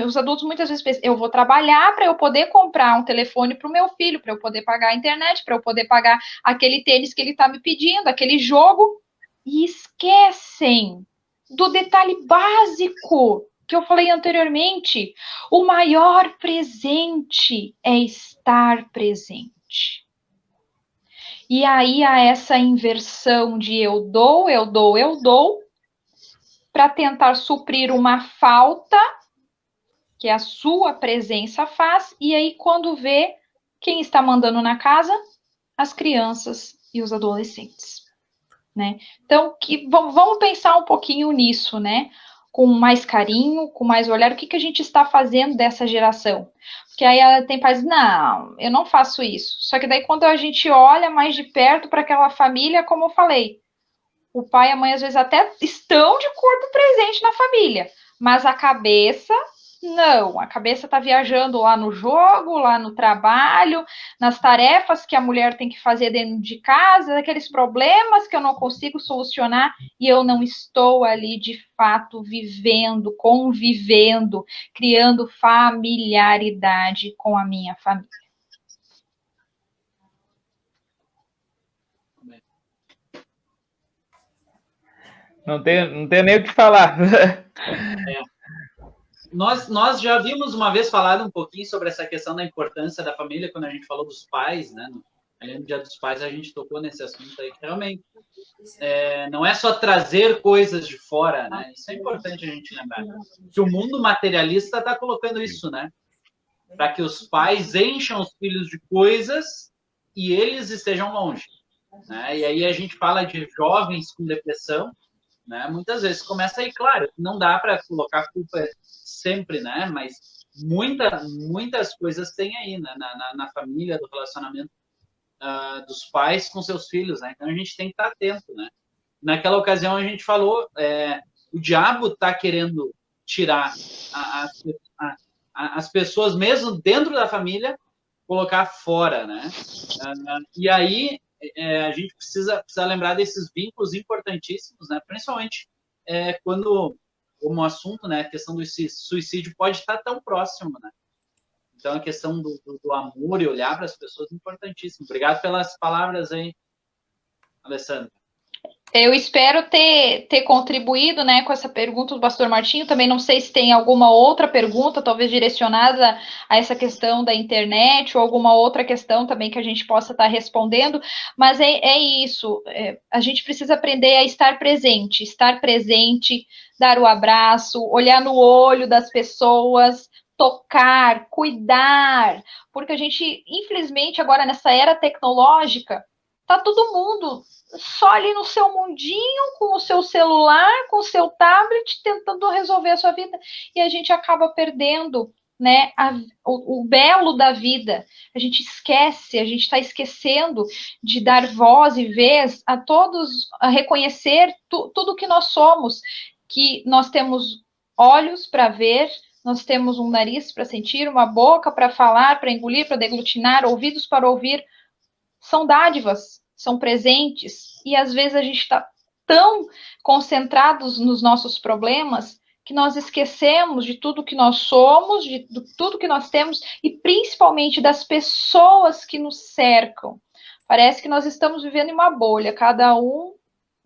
os adultos muitas vezes pensam, eu vou trabalhar para eu poder comprar um telefone para o meu filho, para eu poder pagar a internet, para eu poder pagar aquele tênis que ele está me pedindo, aquele jogo, e esquecem do detalhe básico que eu falei anteriormente. O maior presente é estar presente. E aí há essa inversão de eu dou, para tentar suprir uma falta que a sua presença faz, e aí quando vê quem está mandando na casa, as crianças e os adolescentes, né? Então, vamos pensar um pouquinho nisso, né? Com mais carinho, com mais olhar, o que a gente está fazendo dessa geração? Porque aí ela tem pais, não, eu não faço isso. Só que daí quando a gente olha mais de perto para aquela família, como eu falei, o pai e a mãe, às vezes, até estão de corpo presente na família, mas a cabeça, não. A cabeça está viajando lá no jogo, lá no trabalho, nas tarefas que a mulher tem que fazer dentro de casa, aqueles problemas que eu não consigo solucionar e eu não estou ali, de fato, vivendo, convivendo, criando familiaridade com a minha família. Não tem nem o que falar. Nós já vimos uma vez falado um pouquinho sobre essa questão da importância da família, quando a gente falou dos pais, né? No Dia dos Pais, a gente tocou nesse assunto aí, que realmente não é só trazer coisas de fora, né? Isso é importante a gente lembrar. Que o mundo materialista está colocando isso, né? Para que os pais encham os filhos de coisas e eles estejam longe, né? E aí a gente fala de jovens com depressão, né? Muitas vezes começa aí, claro, não dá para colocar culpa sempre, né? Mas muitas coisas tem aí, né? Na família, do relacionamento dos pais com seus filhos, né? Então a gente tem que estar atento, né? Naquela ocasião a gente falou, o diabo está querendo tirar as pessoas mesmo dentro da família, colocar fora, né? E aí a gente precisa lembrar desses vínculos importantíssimos, né? Principalmente quando, como assunto, né, a questão do suicídio pode estar tão próximo, né? Então, a questão do amor e olhar para as pessoas é importantíssimo. Obrigado pelas palavras aí, Alessandra. Eu espero ter contribuído, né, com essa pergunta do pastor Martinho. Também não sei se tem alguma outra pergunta, talvez direcionada a essa questão da internet, ou alguma outra questão também que a gente possa estar respondendo, mas é isso. A gente precisa aprender a estar presente, dar o abraço, olhar no olho das pessoas, tocar, cuidar, porque a gente, infelizmente, agora nessa era tecnológica, tá todo mundo só ali no seu mundinho, com o seu celular, com o seu tablet, tentando resolver a sua vida, e a gente acaba perdendo, né, o belo da vida. A gente esquece, a gente está esquecendo de dar voz e vez a todos, a reconhecer tudo que nós somos, que nós temos olhos para ver, nós temos um nariz para sentir, uma boca para falar, para engolir, para deglutinar, ouvidos para ouvir. São dádivas, são presentes, e às vezes a gente está tão concentrados nos nossos problemas que nós esquecemos de tudo que nós somos, de tudo que nós temos, e principalmente das pessoas que nos cercam. Parece que nós estamos vivendo em uma bolha, cada um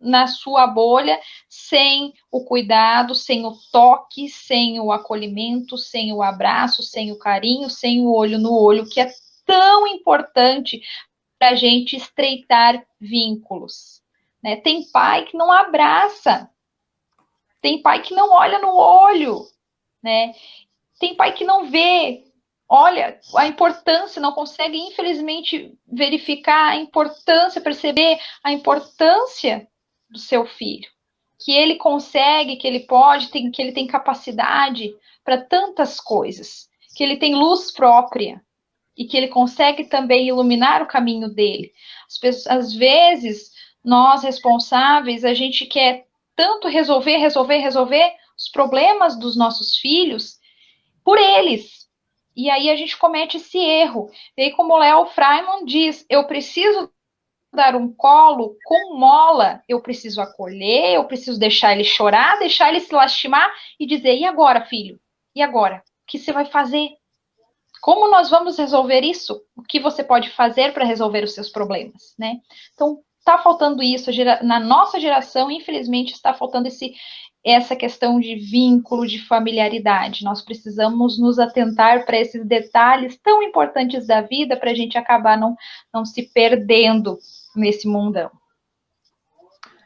na sua bolha, sem o cuidado, sem o toque, sem o acolhimento, sem o abraço, sem o carinho, sem o olho no olho, que é tão importante para a gente estreitar vínculos, né? Tem pai que não abraça, tem pai que não olha no olho, né? Tem pai que não vê, olha a importância, não consegue, infelizmente, verificar a importância, perceber a importância do seu filho, que ele consegue, que ele pode, que ele tem capacidade para tantas coisas, que ele tem luz própria, e que ele consegue também iluminar o caminho dele. Às vezes, nós responsáveis, a gente quer tanto resolver os problemas dos nossos filhos por eles. E aí a gente comete esse erro. E aí, como o Léo Freiman diz, eu preciso dar um colo com mola, eu preciso acolher, eu preciso deixar ele chorar, deixar ele se lastimar e dizer, e agora, filho? E agora? O que você vai fazer? Como nós vamos resolver isso? O que você pode fazer para resolver os seus problemas, né? Então, está faltando isso. Na nossa geração, infelizmente, está faltando essa questão de vínculo, de familiaridade. Nós precisamos nos atentar para esses detalhes tão importantes da vida para a gente acabar não se perdendo nesse mundão.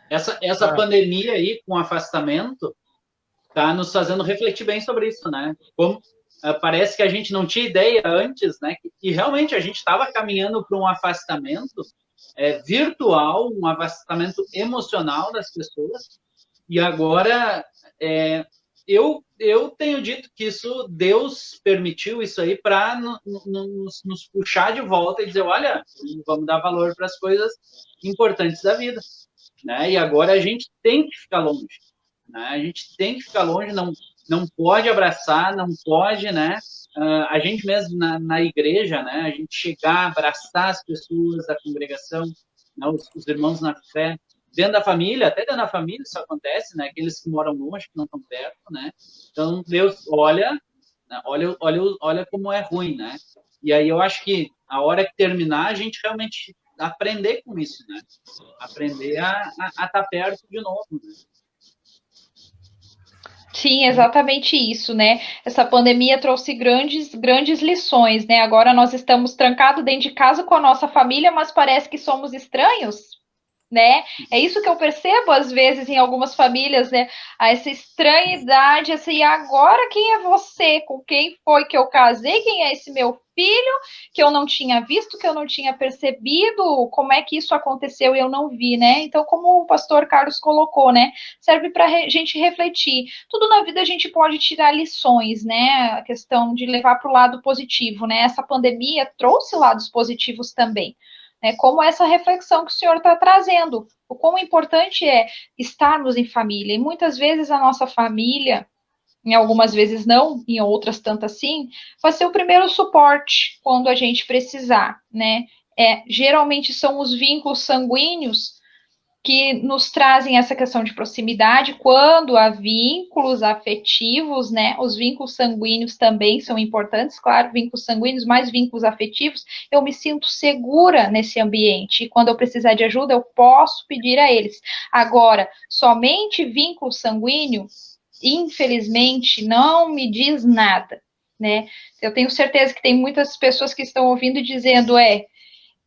Essa pandemia aí, com afastamento, está nos fazendo refletir bem sobre isso, né? Como parece que a gente não tinha ideia antes, né? Que realmente a gente estava caminhando para um afastamento virtual, um afastamento emocional das pessoas. E agora eu tenho dito que isso, Deus permitiu isso aí para nos puxar de volta e dizer, olha, vamos dar valor para as coisas importantes da vida, né? E agora a gente tem que ficar longe, né? A gente tem que ficar longe, não pode abraçar, não pode, né? A gente mesmo na igreja, né? A gente chegar, abraçar as pessoas da congregação, né? Os irmãos na fé, dentro da família, até dentro da família isso acontece, né? Aqueles que moram longe, que não estão perto, né? Então, Deus olha como é ruim, né? E aí eu acho que a hora que terminar, a gente realmente aprender com isso, né? Aprender a estar perto de novo, né? Sim, exatamente isso, né? Essa pandemia trouxe grandes lições, né? Agora nós estamos trancados dentro de casa com a nossa família, mas parece que somos estranhos, né? É isso que eu percebo às vezes em algumas famílias, né? Essa estranhidade, assim, e agora quem é você? Com quem foi que eu casei? Quem é esse meu filho que eu não tinha visto, que eu não tinha percebido? Como é que isso aconteceu e eu não vi, né? Então, como o pastor Carlos colocou, né? Serve para a gente refletir. Tudo na vida a gente pode tirar lições, né? A questão de levar para o lado positivo, né? Essa pandemia trouxe lados positivos também. Como essa reflexão que o senhor está trazendo, o quão importante é estarmos em família, e muitas vezes a nossa família, em algumas vezes não, em outras tantas sim, vai ser o primeiro suporte quando a gente precisar, né? Geralmente são os vínculos sanguíneos que nos trazem essa questão de proximidade quando há vínculos afetivos, né? Os vínculos sanguíneos também são importantes, claro, vínculos sanguíneos, mais vínculos afetivos. Eu me sinto segura nesse ambiente e quando eu precisar de ajuda, eu posso pedir a eles. Agora, somente vínculo sanguíneo, infelizmente, não me diz nada, né? Eu tenho certeza que tem muitas pessoas que estão ouvindo dizendo,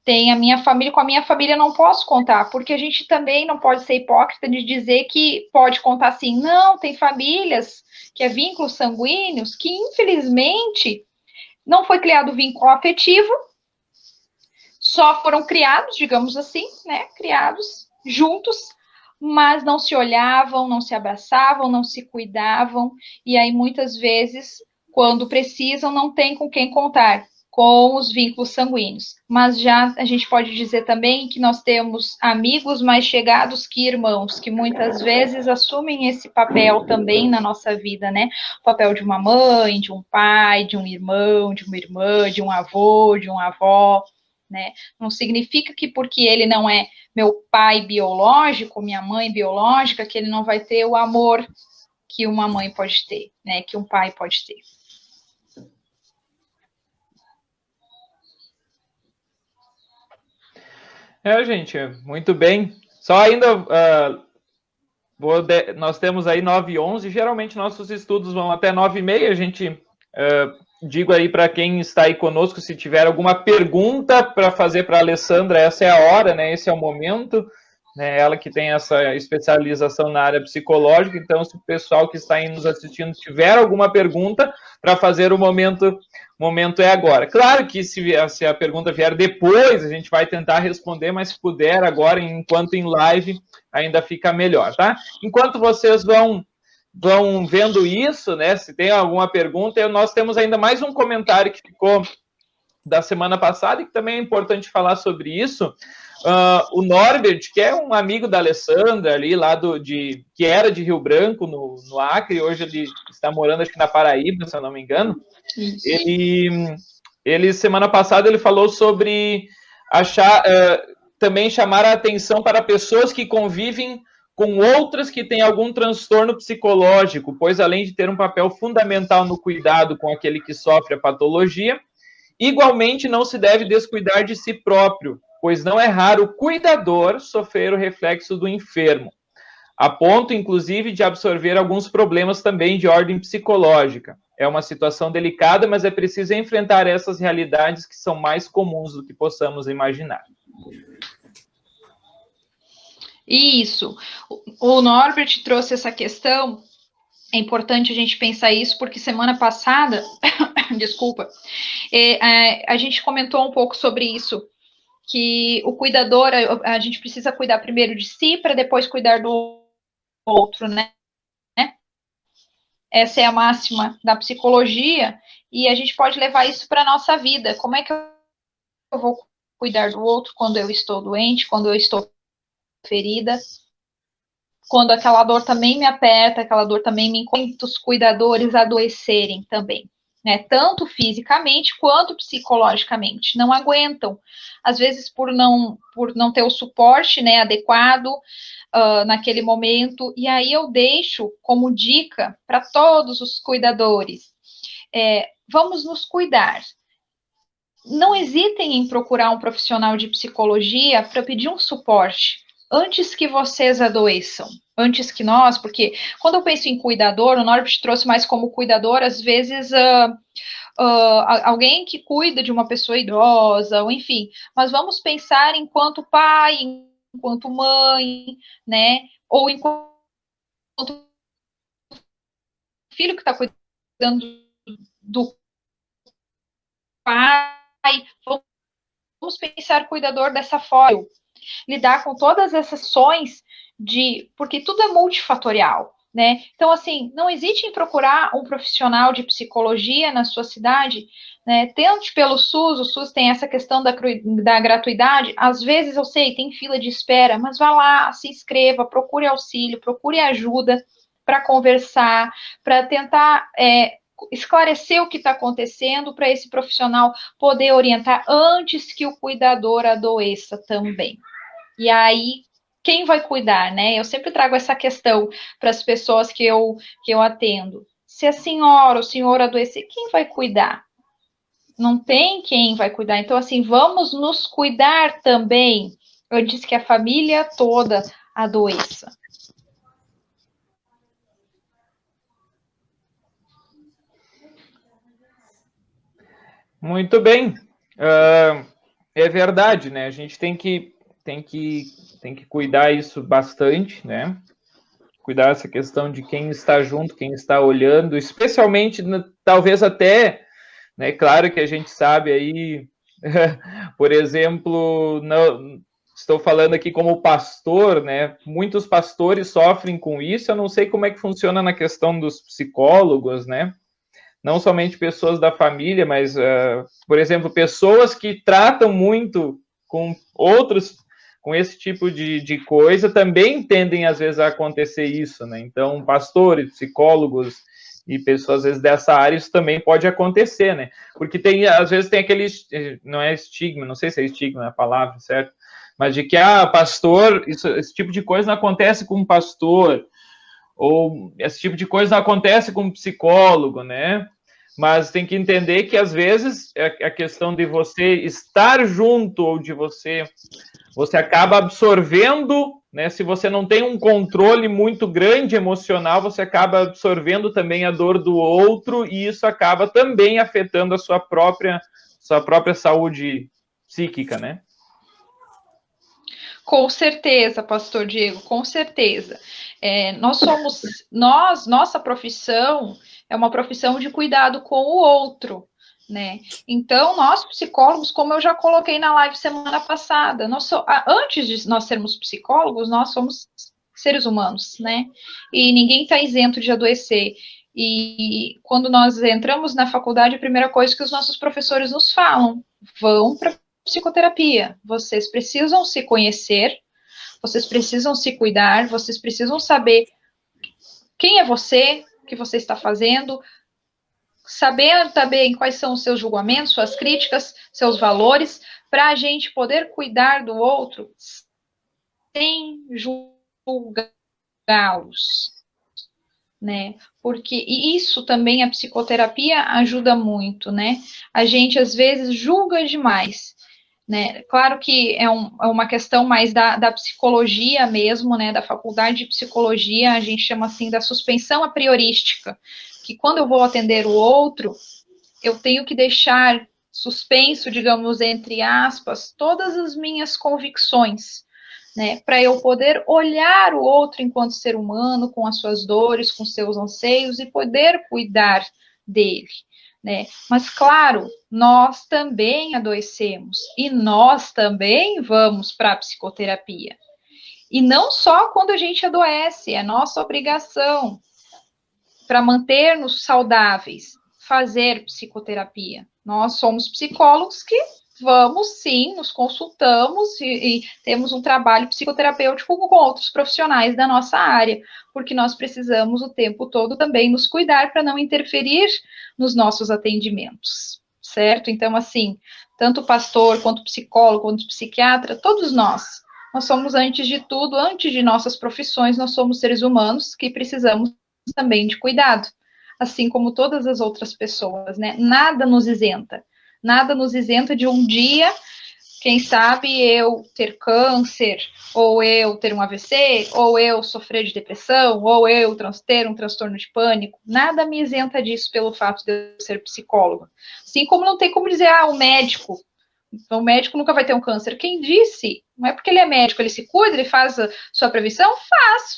tem a minha família, com a minha família não posso contar, porque a gente também não pode ser hipócrita de dizer que pode contar assim. Não, tem famílias que é vínculos sanguíneos que, infelizmente, não foi criado vínculo afetivo, só foram criados, digamos assim, né, criados juntos, mas não se olhavam, não se abraçavam, não se cuidavam, e aí muitas vezes, quando precisam, não tem com quem contar, com os vínculos sanguíneos. Mas já a gente pode dizer também que nós temos amigos mais chegados que irmãos, que muitas vezes assumem esse papel também na nossa vida, né? O papel de uma mãe, de um pai, de um irmão, de uma irmã, de um avô, de uma avó, né? Não significa que porque ele não é meu pai biológico, minha mãe biológica, que ele não vai ter o amor que uma mãe pode ter, né? Que um pai pode ter. Gente, muito bem. Só ainda, nós temos aí 9h11, geralmente nossos estudos vão até 9h30, a gente, digo aí para quem está aí conosco, se tiver alguma pergunta para fazer para a Alessandra, essa é a hora, né, esse é o momento, né, ela que tem essa especialização na área psicológica, então se o pessoal que está aí nos assistindo tiver alguma pergunta para fazer, o momento é agora. Claro que se a pergunta vier depois, a gente vai tentar responder, mas se puder agora, enquanto em live, ainda fica melhor, tá? Enquanto vocês vão vendo isso, né, se tem alguma pergunta, nós temos ainda mais um comentário que ficou da semana passada, e que também é importante falar sobre isso. O Norbert, que é um amigo da Alessandra ali, que era de Rio Branco, no Acre, hoje ele está morando, acho que na Paraíba, se eu não me engano. Ele semana passada, ele falou sobre também chamar a atenção para pessoas que convivem com outras que têm algum transtorno psicológico, pois além de ter um papel fundamental no cuidado com aquele que sofre a patologia, igualmente não se deve descuidar de si próprio, pois não é raro o cuidador sofrer o reflexo do enfermo, a ponto, inclusive, de absorver alguns problemas também de ordem psicológica. É uma situação delicada, mas é preciso enfrentar essas realidades que são mais comuns do que possamos imaginar. Isso. O Norbert trouxe essa questão. É importante a gente pensar isso, porque semana passada, desculpa, a gente comentou um pouco sobre isso, que o cuidador, a gente precisa cuidar primeiro de si, para depois cuidar do outro, né? Essa é a máxima da psicologia, e a gente pode levar isso para a nossa vida. Como é que eu vou cuidar do outro quando eu estou doente, quando eu estou ferida, quando aquela dor também me aperta, aquela dor também me encontra, os cuidadores adoecerem também, né? Tanto fisicamente quanto psicologicamente, não aguentam, às vezes por não ter o suporte, né, adequado naquele momento. E aí eu deixo como dica para todos os cuidadores, vamos nos cuidar. Não hesitem em procurar um profissional de psicologia para pedir um suporte antes que vocês adoeçam, antes que nós, porque quando eu penso em cuidador, o Norbert trouxe mais como cuidador, às vezes alguém que cuida de uma pessoa idosa, ou enfim, mas vamos pensar enquanto pai, enquanto mãe, né, ou enquanto filho que está cuidando do pai, vamos pensar cuidador dessa forma, lidar com todas essas ações porque tudo é multifatorial, né? Então, assim, não hesite em procurar um profissional de psicologia na sua cidade, né? Tente pelo SUS, o SUS tem essa questão da gratuidade, às vezes eu sei, tem fila de espera, mas vá lá, se inscreva, procure auxílio, procure ajuda para conversar, para tentar esclarecer o que está acontecendo, para esse profissional poder orientar antes que o cuidador adoeça também. E aí, quem vai cuidar, né? Eu sempre trago essa questão para as pessoas que eu atendo. Se a senhora, o senhor adoecer, quem vai cuidar? Não tem quem vai cuidar. Então, assim, vamos nos cuidar também antes que a família toda adoeça. Muito bem. É verdade, né? A gente tem que cuidar isso bastante, né? Cuidar essa questão de quem está junto, quem está olhando, especialmente, talvez até, né? Claro que a gente sabe aí, por exemplo, não, estou falando aqui como pastor, né? Muitos pastores sofrem com isso. Eu não sei como é que funciona na questão dos psicólogos, né? Não somente pessoas da família, mas, por exemplo, pessoas que tratam muito com outros, com esse tipo de coisa, também tendem, às vezes, a acontecer isso, né? Então, pastores, psicólogos e pessoas, às vezes, dessa área, isso também pode acontecer, né? Porque tem, às vezes, tem aquele, não é estigma, não sei se é estigma a palavra, certo? Mas de que, pastor, esse tipo de coisa não acontece com um pastor, ou esse tipo de coisa não acontece com um psicólogo, né? Mas tem que entender que, às vezes, a questão de você estar junto ou de você acaba absorvendo, né? Se você não tem um controle muito grande emocional, você acaba absorvendo também a dor do outro e isso acaba também afetando a sua própria saúde psíquica, né? Com certeza, pastor Diego, com certeza. Nossa profissão é uma profissão de cuidado com o outro, né? Então, nós psicólogos, como eu já coloquei na live semana passada, antes de nós sermos psicólogos, nós somos seres humanos, né? E ninguém está isento de adoecer. E quando nós entramos na faculdade, a primeira coisa que os nossos professores nos falam, vão para psicoterapia. Vocês precisam se conhecer, vocês precisam se cuidar, vocês precisam saber quem é você, o que você está fazendo, saber também quais são os seus julgamentos, suas críticas, seus valores, para a gente poder cuidar do outro sem julgá-los, né? Porque e isso também a psicoterapia ajuda muito, né? A gente às vezes julga demais. Né? Claro que é uma questão mais da psicologia mesmo, né? Da faculdade de psicologia, a gente chama assim da suspensão a priorística, que quando eu vou atender o outro, eu tenho que deixar suspenso, digamos, entre aspas, todas as minhas convicções, né? Para eu poder olhar o outro enquanto ser humano, com as suas dores, com seus anseios e poder cuidar dele. Né? Mas, claro, nós também adoecemos e nós também vamos para a psicoterapia. E não só quando a gente adoece, é nossa obrigação para manter-nos saudáveis, fazer psicoterapia. Nós somos psicólogos que vamos sim, nos consultamos e temos um trabalho psicoterapêutico com outros profissionais da nossa área, porque nós precisamos o tempo todo também nos cuidar para não interferir nos nossos atendimentos, certo? Então, assim, tanto o pastor, quanto o psicólogo, quanto o psiquiatra, todos nós somos, antes de tudo, antes de nossas profissões, nós somos seres humanos que precisamos também de cuidado, assim como todas as outras pessoas, né? Nada nos isenta de um dia, quem sabe, eu ter câncer, ou eu ter um AVC, ou eu sofrer de depressão, ou eu ter um transtorno de pânico. Nada me isenta disso pelo fato de eu ser psicóloga. Assim como não tem como dizer, o médico nunca vai ter um câncer. Quem disse? Não é porque ele é médico, ele se cuida, ele faz a sua prevenção?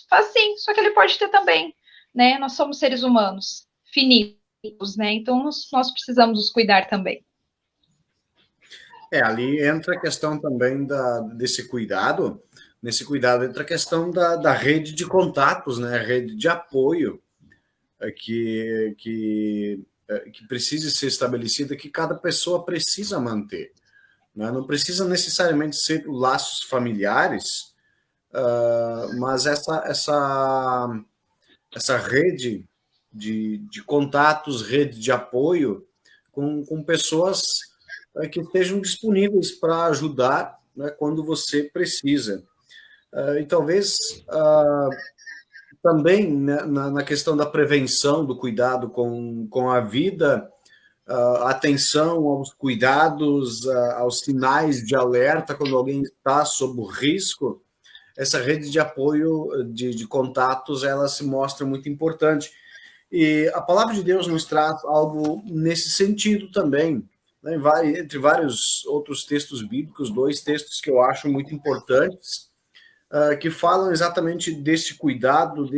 Faz sim, só que ele pode ter também, né? Nós somos seres humanos, finitos, né? Então, nós precisamos nos cuidar também. Ali entra a questão também desse cuidado. Nesse cuidado entra a questão da rede de contatos, né? A rede de apoio que precisa ser estabelecida, que cada pessoa precisa manter. Né? Não precisa necessariamente ser laços familiares, mas essa rede de contatos, rede de apoio com pessoas que estejam disponíveis para ajudar, né, quando você precisa. E talvez também, né, na questão da prevenção, do cuidado com a vida, atenção aos cuidados, aos sinais de alerta quando alguém está sob o risco, essa rede de apoio, de contatos, ela se mostra muito importante. E a palavra de Deus nos traz algo nesse sentido também, né? Entre vários outros textos bíblicos, 2 textos que eu acho muito importantes, que falam exatamente desse cuidado,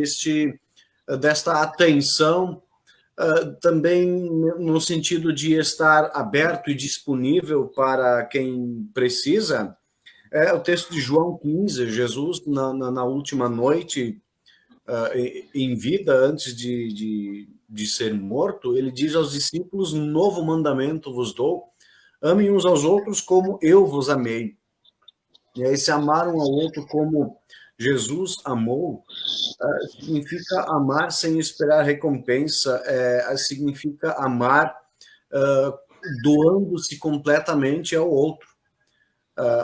desta atenção, também no sentido de estar aberto e disponível para quem precisa. É o texto de João 15, Jesus, na última noite, em vida, antes de ser morto, ele diz aos discípulos: um novo mandamento vos dou, amem uns aos outros como eu vos amei. E aí, se amar um ao outro como Jesus amou, significa amar sem esperar recompensa, significa amar doando-se completamente ao outro.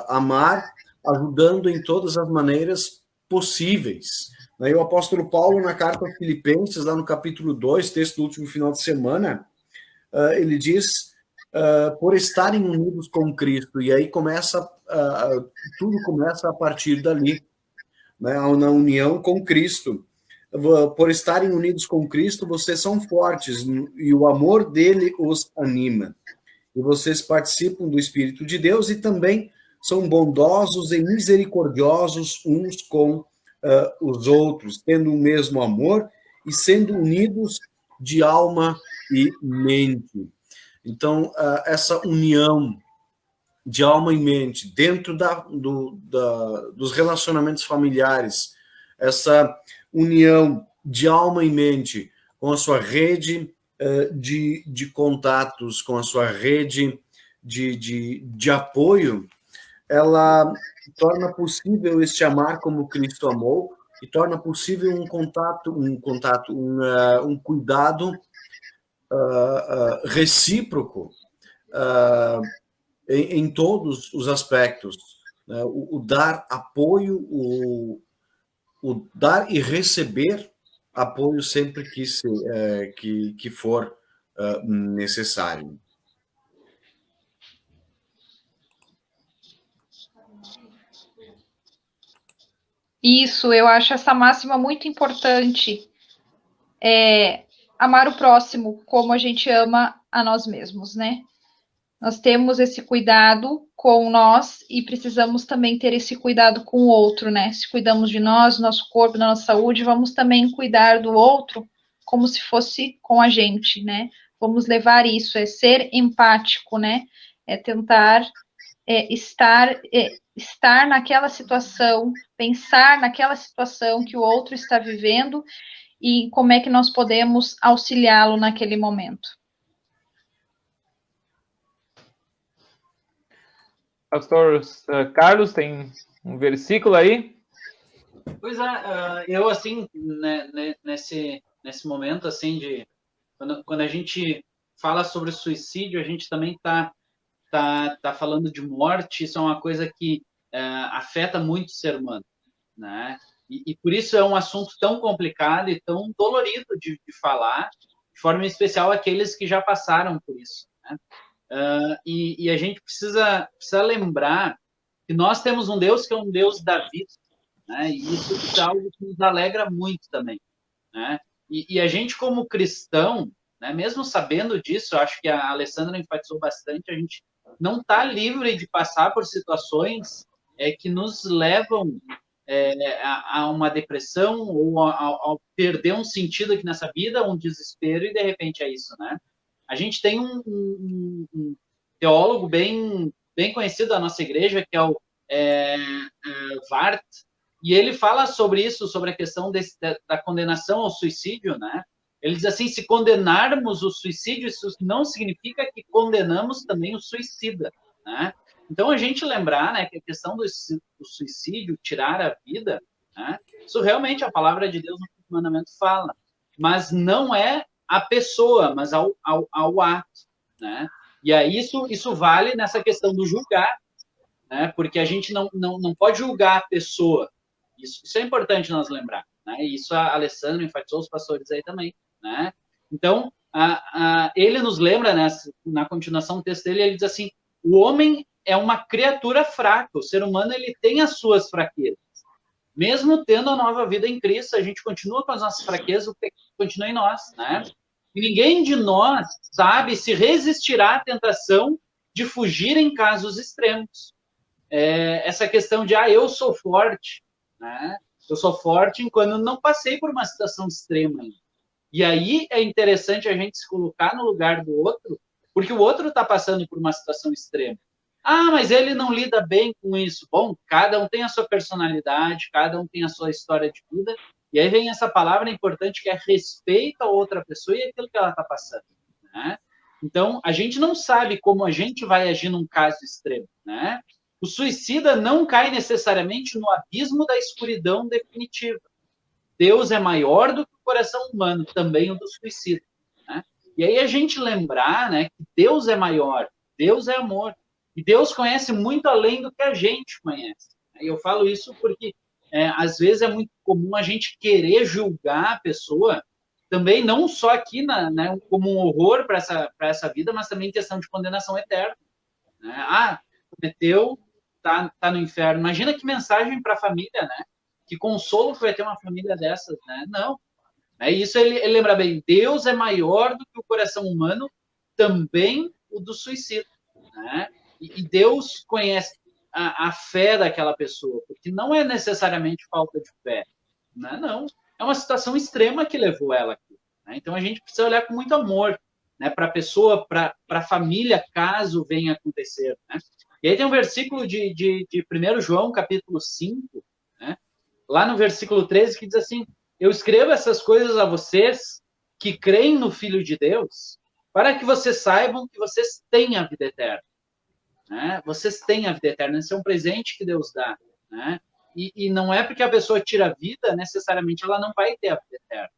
Amar ajudando em todas as maneiras possíveis. E o apóstolo Paulo, na carta aos Filipenses, lá no capítulo 2, texto do último final de semana, ele diz, por estarem unidos com Cristo, e aí tudo começa a partir dali, né, na união com Cristo. Por estarem unidos com Cristo, vocês são fortes, e o amor dele os anima. E vocês participam do Espírito de Deus e também são bondosos e misericordiosos uns com os outros, tendo o mesmo amor e sendo unidos de alma e mente. Então, essa união de alma e mente dentro dos relacionamentos familiares, essa união de alma e mente com a sua rede de contatos, com a sua rede de apoio, ela torna possível este amar como Cristo amou e torna possível um cuidado recíproco em todos os aspectos, né? O dar apoio, o dar e receber apoio sempre que for necessário. Isso, eu acho essa máxima muito importante. Amar o próximo como a gente ama a nós mesmos, né? Nós temos esse cuidado com nós e precisamos também ter esse cuidado com o outro, né? Se cuidamos de nós, do nosso corpo, da nossa saúde, vamos também cuidar do outro como se fosse com a gente, né? Vamos levar isso, ser empático, né? Tentar estar naquela situação, pensar naquela situação que o outro está vivendo e como é que nós podemos auxiliá-lo naquele momento. Pastor Carlos, tem um versículo aí? Pois é, eu assim, né, nesse momento assim de quando a gente fala sobre suicídio, a gente também tá falando de morte. Isso é uma coisa que afeta muito o ser humano, né? E por isso é um assunto tão complicado e tão dolorido de falar, de forma especial aqueles que já passaram por isso, né? E a gente precisa lembrar que nós temos um Deus que é um Deus da vida, né? E isso é algo que nos alegra muito também, né? E a gente como cristão, né, mesmo sabendo disso, eu acho que a Alessandra enfatizou bastante, a gente não está livre de passar por situações que nos levam a uma depressão ou a perder um sentido aqui nessa vida, um desespero, e de repente é isso, né? A gente tem um teólogo bem conhecido da nossa igreja, que é o Vart, e ele fala sobre isso, sobre a questão da condenação ao suicídio, né? Ele diz assim: se condenarmos o suicídio, isso não significa que condenamos também o suicida, né? Então, a gente lembrar, né, que a questão do suicídio, tirar a vida, né, isso realmente a palavra de Deus no mandamento fala, mas não é a pessoa, mas ao ato, né? E aí isso vale nessa questão do julgar, né? Porque a gente não pode julgar a pessoa, Isso é importante nós lembrar, né? Isso a Alessandra enfatizou, os pastores aí também, né? Então, ele nos lembra, né, na continuação do texto dele, ele diz assim, o homem é uma criatura fraca, o ser humano ele tem as suas fraquezas. Mesmo tendo a nova vida em Cristo, a gente continua com as nossas fraquezas, o pecado continua em nós, né? E ninguém de nós sabe se resistirá à tentação de fugir em casos extremos. Essa questão de, eu sou forte, né? Eu sou forte enquanto não passei por uma situação extrema ainda. E aí é interessante a gente se colocar no lugar do outro, porque o outro está passando por uma situação extrema. Mas ele não lida bem com isso. Bom, cada um tem a sua personalidade, cada um tem a sua história de vida, e aí vem essa palavra importante que é respeito a outra pessoa e aquilo que ela está passando, né? Então, a gente não sabe como a gente vai agir num caso extremo, né? O suicida não cai necessariamente no abismo da escuridão definitiva. Deus é maior do que o coração humano, também o do suicida, né? E aí a gente lembrar, né, que Deus é maior, Deus é amor, e Deus conhece muito além do que a gente conhece. E eu falo isso porque, às vezes, é muito comum a gente querer julgar a pessoa, também não só aqui né, como um horror para essa vida, mas também em questão de condenação eterna, né? Cometeu, tá no inferno. Imagina que mensagem para a família, né? Que consolo que vai ter uma família dessas, né? Não. Isso ele lembra bem, Deus é maior do que o coração humano, também o do suicídio, né? E Deus conhece a fé daquela pessoa, porque não é necessariamente falta de fé, né? Não. É uma situação extrema que levou ela aqui, né? Então a gente precisa olhar com muito amor, né, para a pessoa, para a família, caso venha acontecer, né? E aí tem um versículo de 1 João, capítulo 5, né, lá no versículo 13, que diz assim, eu escrevo essas coisas a vocês que creem no Filho de Deus, para que vocês saibam que vocês têm a vida eterna, né? Vocês têm a vida eterna, esse é um presente que Deus dá, né? E não é porque a pessoa tira a vida, necessariamente ela não vai ter a vida eterna,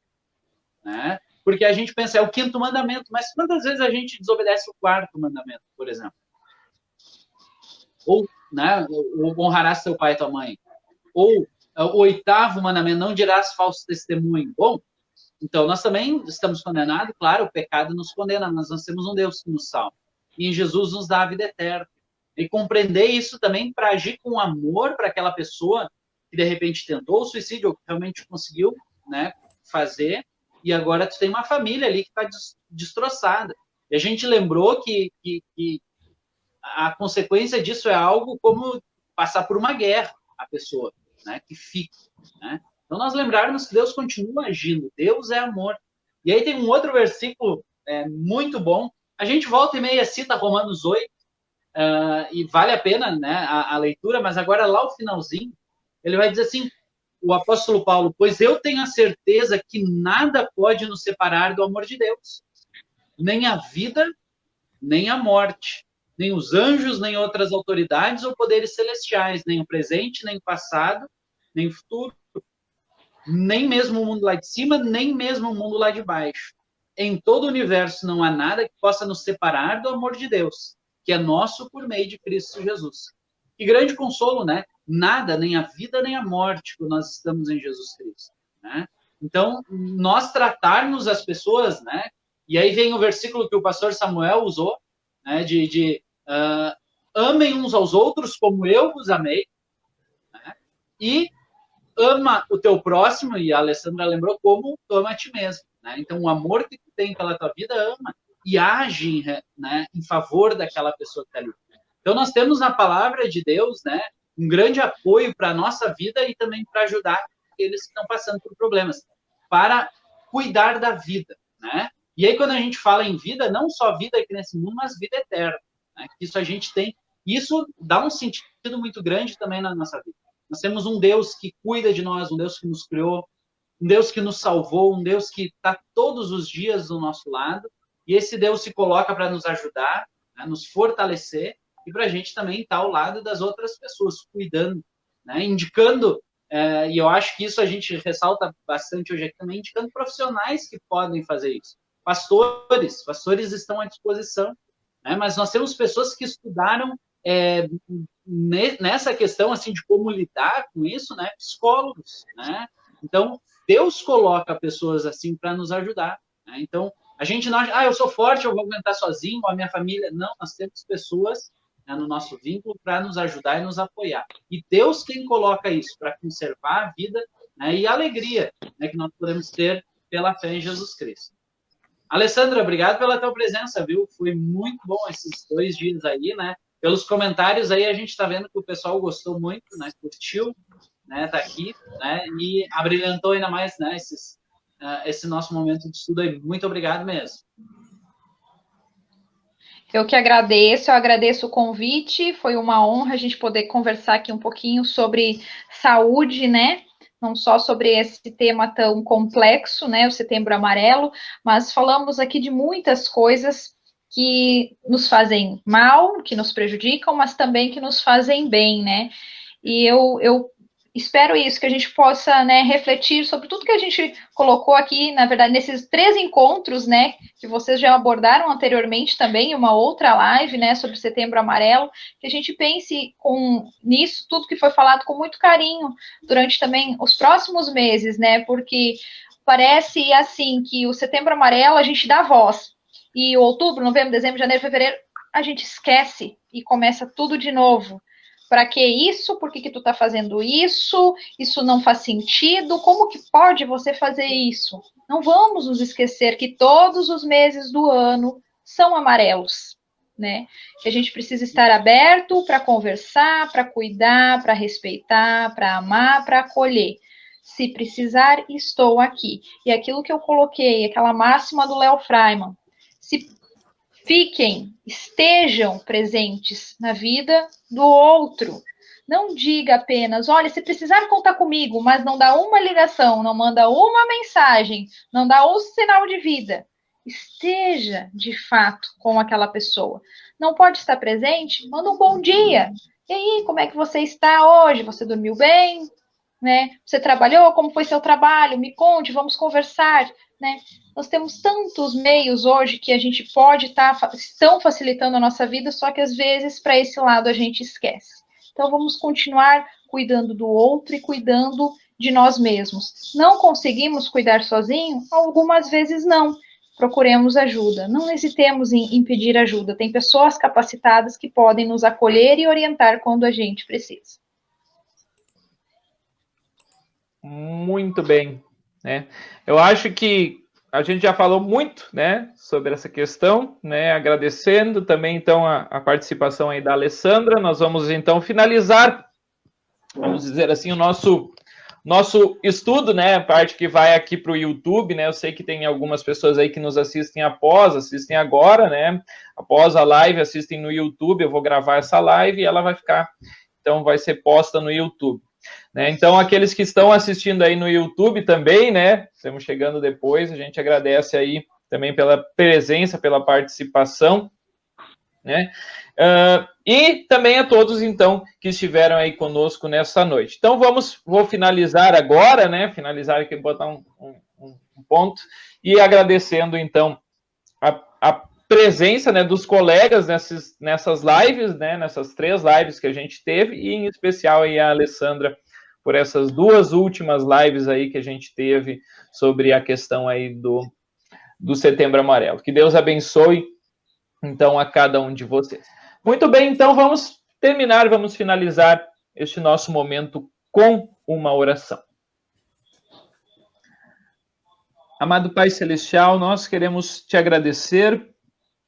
né? Porque a gente pensa, é o 5º mandamento, mas quantas vezes a gente desobedece o 4º mandamento, por exemplo? Ou, né, honrarás teu pai e tua mãe. Ou o 8º mandamento, não dirás falso testemunho. Bom, então nós também estamos condenados, claro, o pecado nos condena, mas nós temos um Deus que nos salva. E em Jesus nos dá a vida eterna. E compreender isso também para agir com amor para aquela pessoa que de repente tentou o suicídio ou que realmente conseguiu, né, fazer, e agora tu tem uma família ali que está destroçada. E a gente lembrou que a consequência disso é algo como passar por uma guerra, a pessoa, né, que fica, né? Então nós lembrarmos que Deus continua agindo, Deus é amor. E aí tem um outro versículo muito bom, a gente volta e meia cita Romanos 8, e vale a pena, né, a leitura, mas agora lá o finalzinho, ele vai dizer assim, o apóstolo Paulo, pois eu tenho a certeza que nada pode nos separar do amor de Deus, nem a vida, nem a morte, nem os anjos, nem outras autoridades ou poderes celestiais, nem o presente, nem o passado, nem o futuro, nem mesmo o mundo lá de cima, nem mesmo o mundo lá de baixo. Em todo o universo não há nada que possa nos separar do amor de Deus, que é nosso por meio de Cristo Jesus. Que grande consolo, né? Nada, nem a vida, nem a morte, quando nós estamos em Jesus Cristo, né? Então, nós tratarmos as pessoas, né? E aí vem o versículo que o pastor Samuel usou, né? Amem uns aos outros como eu vos amei, né? E ama o teu próximo, e a Alessandra lembrou, como tu ama a ti mesmo, né? Então, o amor que tu tem pela tua vida, ama e age, né, em favor daquela pessoa que está ali. Então, nós temos na palavra de Deus, né, um grande apoio para a nossa vida e também para ajudar aqueles que estão passando por problemas, para cuidar da vida, né? E aí, quando a gente fala em vida, não só vida aqui nesse mundo, mas vida eterna, né? Isso a gente tem, isso dá um sentido muito grande também na nossa vida. Nós temos um Deus que cuida de nós, um Deus que nos criou, um Deus que nos salvou, um Deus que está todos os dias do nosso lado, e esse Deus se coloca para nos ajudar, né, nos fortalecer, e para a gente também estar ao lado das outras pessoas, cuidando, né, indicando, e eu acho que isso a gente ressalta bastante hoje aqui também, indicando profissionais que podem fazer isso. Pastores estão à disposição, né, mas nós temos pessoas que estudaram nessa questão assim de como lidar com isso, né, psicólogos, né? Então, Deus coloca pessoas assim para nos ajudar, né? Então, a gente não acha, eu sou forte, eu vou aguentar sozinho, ou a minha família. Não, nós temos pessoas, né, no nosso vínculo para nos ajudar e nos apoiar. E Deus quem coloca isso para conservar a vida, né, e a alegria, né, que nós podemos ter pela fé em Jesus Cristo. Alessandra, obrigado pela tua presença, viu? Foi muito bom esses 2 dias aí, né? Pelos comentários aí a gente está vendo que o pessoal gostou muito, né? Curtiu, né? Tá aqui, né? E abrilhantou ainda mais, né? Esse nosso momento de estudo aí. Muito obrigado mesmo. Eu que agradeço, eu agradeço o convite, foi uma honra a gente poder conversar aqui um pouquinho sobre saúde, né? Não só sobre esse tema tão complexo, né? O Setembro Amarelo, mas falamos aqui de muitas coisas que nos fazem mal, que nos prejudicam, mas também que nos fazem bem, né? E eu espero isso, que a gente possa, né, refletir sobre tudo que a gente colocou aqui, na verdade, nesses 3 encontros, né, que vocês já abordaram anteriormente também, uma outra live, né, sobre Setembro Amarelo, que a gente pense nisso, tudo que foi falado com muito carinho, durante também os próximos meses, né, porque parece, assim, que o Setembro Amarelo a gente dá voz, e outubro, novembro, dezembro, janeiro, fevereiro, a gente esquece e começa tudo de novo. Para que isso? Por que tu tá fazendo isso? Isso não faz sentido? Como que pode você fazer isso? Não vamos nos esquecer que todos os meses do ano são amarelos, né? Que a gente precisa estar aberto para conversar, para cuidar, para respeitar, para amar, para acolher. Se precisar, estou aqui. E aquilo que eu coloquei, aquela máxima do Léo Freiman, se estejam presentes na vida do outro. Não diga apenas, olha, se precisar contar comigo, mas não dá uma ligação, não manda uma mensagem, não dá um sinal de vida. Esteja, de fato, com aquela pessoa. Não pode estar presente? Manda um bom dia. E aí, como é que você está hoje? Você dormiu bem? Né? Você trabalhou? Como foi seu trabalho? Me conte, vamos conversar, né? Nós temos tantos meios hoje que a gente pode estão facilitando a nossa vida, só que às vezes para esse lado a gente esquece. Então vamos continuar cuidando do outro e cuidando de nós mesmos. Não conseguimos cuidar sozinho? Algumas vezes não. Procuremos ajuda. Não hesitemos em pedir ajuda. Tem pessoas capacitadas que podem nos acolher e orientar quando a gente precisa. Muito bem, né? Eu acho que a gente já falou muito, né, sobre essa questão, né, agradecendo também, então, a participação aí da Alessandra. Nós vamos, então, finalizar, vamos dizer assim, o nosso estudo, né, a parte que vai aqui para o YouTube, né, eu sei que tem algumas pessoas aí que nos assistem assistem agora, né, após a live, assistem no YouTube, eu vou gravar essa live e ela vai ficar, então, vai ser posta no YouTube. Né? Então, aqueles que estão assistindo aí no YouTube também, né? Estamos chegando depois, a gente agradece aí também pela presença, pela participação, né? E também a todos, então, que estiveram aí conosco nessa noite. Então, vou finalizar agora, né? Finalizar aqui, botar um ponto, e agradecendo, então, a presença, né, dos colegas nessas lives, né, nessas 3 lives que a gente teve, e em especial aí a Alessandra por essas 2 últimas lives aí que a gente teve sobre a questão aí do Setembro Amarelo. Que Deus abençoe, então, a cada um de vocês. Muito bem, então vamos finalizar este nosso momento com uma oração. Amado Pai Celestial, nós queremos te agradecer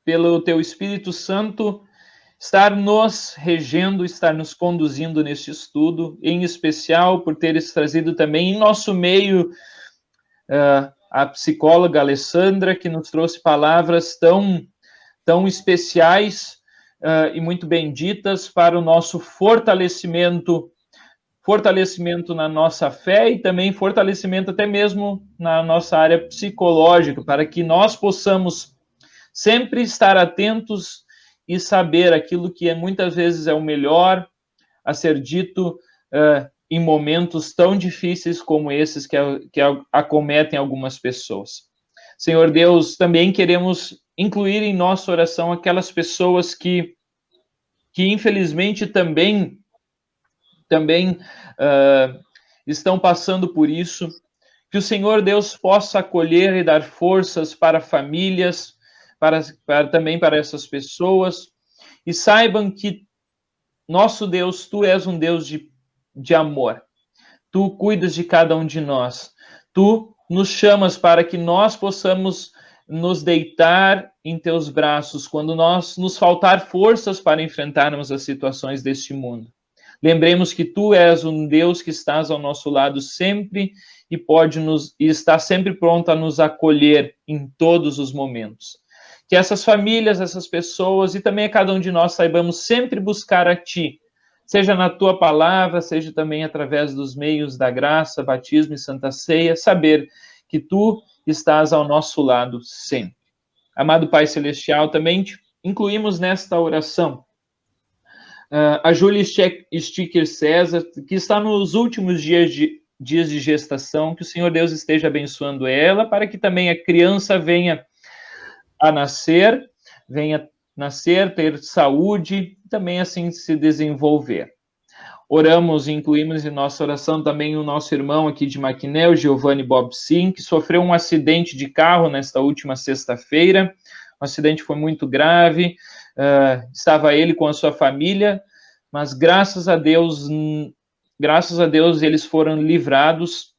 pelo teu Espírito Santo estar nos regendo, estar nos conduzindo neste estudo, em especial por teres trazido também em nosso meio a psicóloga Alessandra, que nos trouxe palavras tão especiais e muito benditas para o nosso fortalecimento na nossa fé e também fortalecimento até mesmo na nossa área psicológica, para que nós possamos sempre estar atentos e saber aquilo que muitas vezes é o melhor a ser dito em momentos tão difíceis como esses que acometem algumas pessoas. Senhor Deus, também queremos incluir em nossa oração aquelas pessoas que que infelizmente também estão passando por isso. Que o Senhor Deus possa acolher e dar forças para famílias, também para essas pessoas, e saibam que nosso Deus, Tu és um Deus de amor. Tu cuidas de cada um de nós. Tu nos chamas para que nós possamos nos deitar em Teus braços quando nos faltar forças para enfrentarmos as situações deste mundo. Lembremos que Tu és um Deus que estás ao nosso lado sempre e está sempre pronto a nos acolher em todos os momentos. Que essas famílias, essas pessoas e também a cada um de nós saibamos sempre buscar a Ti, seja na Tua palavra, seja também através dos meios da graça, batismo e santa ceia, saber que Tu estás ao nosso lado sempre. Amado Pai Celestial, também incluímos nesta oração a Júlia Sticker César, que está nos últimos dias de gestação, que o Senhor Deus esteja abençoando ela, para que também a criança venha nascer, ter saúde, e também assim se desenvolver. Oramos e incluímos em nossa oração também o nosso irmão aqui de Maquiné, o Giovanni Bobsin, que sofreu um acidente de carro nesta última sexta-feira. O acidente foi muito grave, estava ele com a sua família, mas graças a Deus eles foram livrados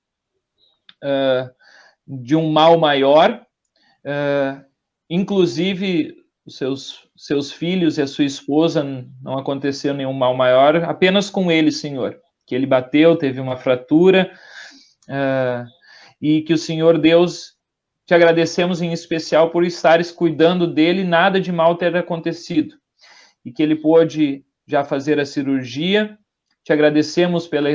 de um mal maior, inclusive os seus filhos e a sua esposa, não aconteceu nenhum mal maior, apenas com ele, Senhor, que ele bateu, teve uma fratura, e que o Senhor Deus, te agradecemos em especial por estares cuidando dele, nada de mal ter acontecido, e que ele pôde já fazer a cirurgia. Te agradecemos pela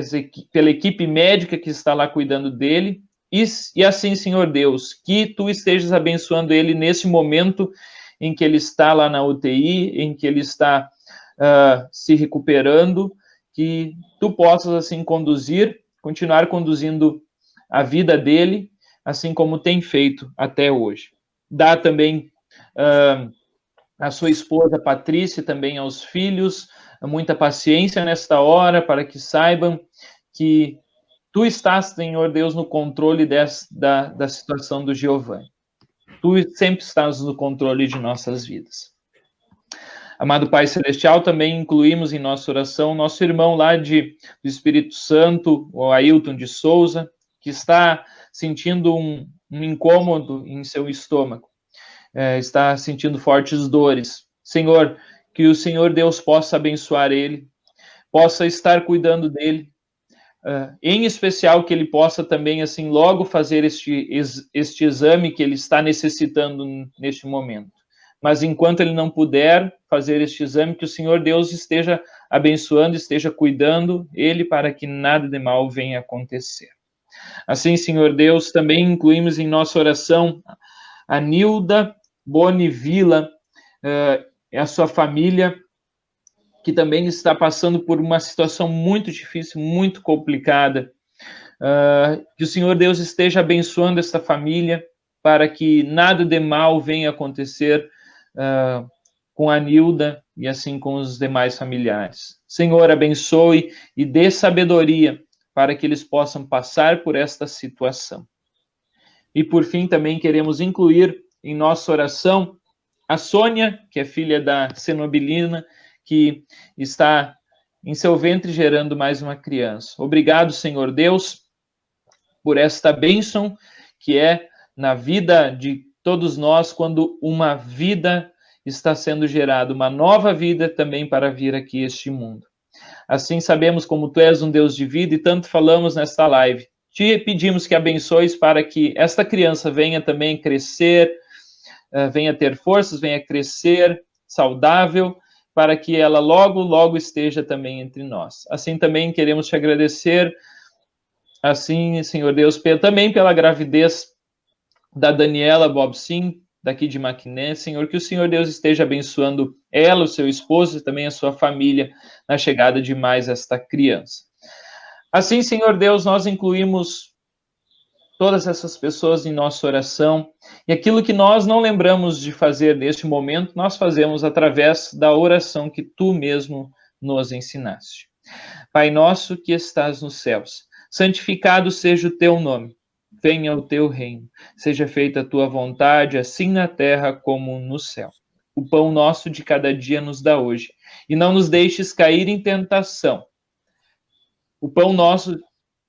equipe médica que está lá cuidando dele, e assim, Senhor Deus, que Tu estejas abençoando ele nesse momento em que ele está lá na UTI, em que ele está se recuperando, que Tu possas assim continuar conduzindo a vida dele, assim como tem feito até hoje. Dá também a sua esposa Patrícia, também aos filhos, muita paciência nesta hora, para que saibam que Tu estás, Senhor Deus, no controle da situação do Giovanni. Tu sempre estás no controle de nossas vidas. Amado Pai Celestial, também incluímos em nossa oração nosso irmão lá do Espírito Santo, o Ailton de Souza, que está sentindo um incômodo em seu estômago, está sentindo fortes dores. Senhor, que o Senhor Deus possa abençoar ele, possa estar cuidando dele, em especial que ele possa também, assim, logo fazer este exame que ele está necessitando neste momento. Mas enquanto ele não puder fazer este exame, que o Senhor Deus esteja abençoando, esteja cuidando ele para que nada de mal venha acontecer. Assim, Senhor Deus, também incluímos em nossa oração a Nilda Bonivila, a sua família, que também está passando por uma situação muito difícil, muito complicada. Que o Senhor Deus esteja abençoando esta família para que nada de mal venha acontecer com a Nilda e assim com os demais familiares. Senhor, abençoe e dê sabedoria para que eles possam passar por esta situação. E por fim, também queremos incluir em nossa oração a Sônia, que é filha da Cenobilina, que está em seu ventre gerando mais uma criança. Obrigado, Senhor Deus, por esta bênção que é na vida de todos nós, quando uma vida está sendo gerada, uma nova vida também para vir aqui a este mundo. Assim sabemos como Tu és um Deus de vida e tanto falamos nesta live. Te pedimos que abençoes para que esta criança venha também crescer, venha ter forças, venha crescer saudável, para que ela logo, logo esteja também entre nós. Assim também queremos Te agradecer, assim, Senhor Deus, também pela gravidez da Daniela Bobsin, daqui de Maquiné, Senhor, que o Senhor Deus esteja abençoando ela, o seu esposo e também a sua família na chegada de mais esta criança. Assim, Senhor Deus, nós incluímos todas essas pessoas em nossa oração, e aquilo que nós não lembramos de fazer neste momento, nós fazemos através da oração que tu mesmo nos ensinaste. Pai nosso que estás nos céus, santificado seja o teu nome. Venha o teu reino, seja feita a tua vontade, assim na terra como no céu. O pão nosso de cada dia nos dá hoje, e não nos deixes cair em tentação. O pão nosso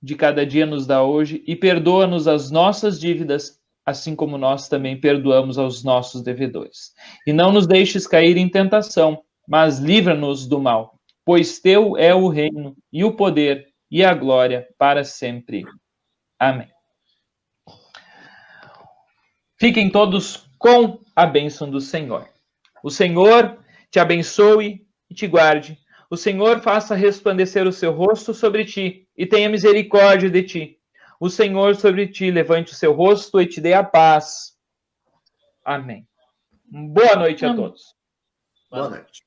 de cada dia nos dá hoje, e perdoa-nos as nossas dívidas, assim como nós também perdoamos aos nossos devedores. E não nos deixes cair em tentação, mas livra-nos do mal, pois teu é o reino, e o poder, e a glória para sempre. Amém. Fiquem todos com a bênção do Senhor. O Senhor te abençoe e te guarde. O Senhor faça resplandecer o seu rosto sobre ti e tenha misericórdia de ti. O Senhor sobre ti levante o seu rosto e te dê a paz. Amém. Boa noite a todos. Boa noite.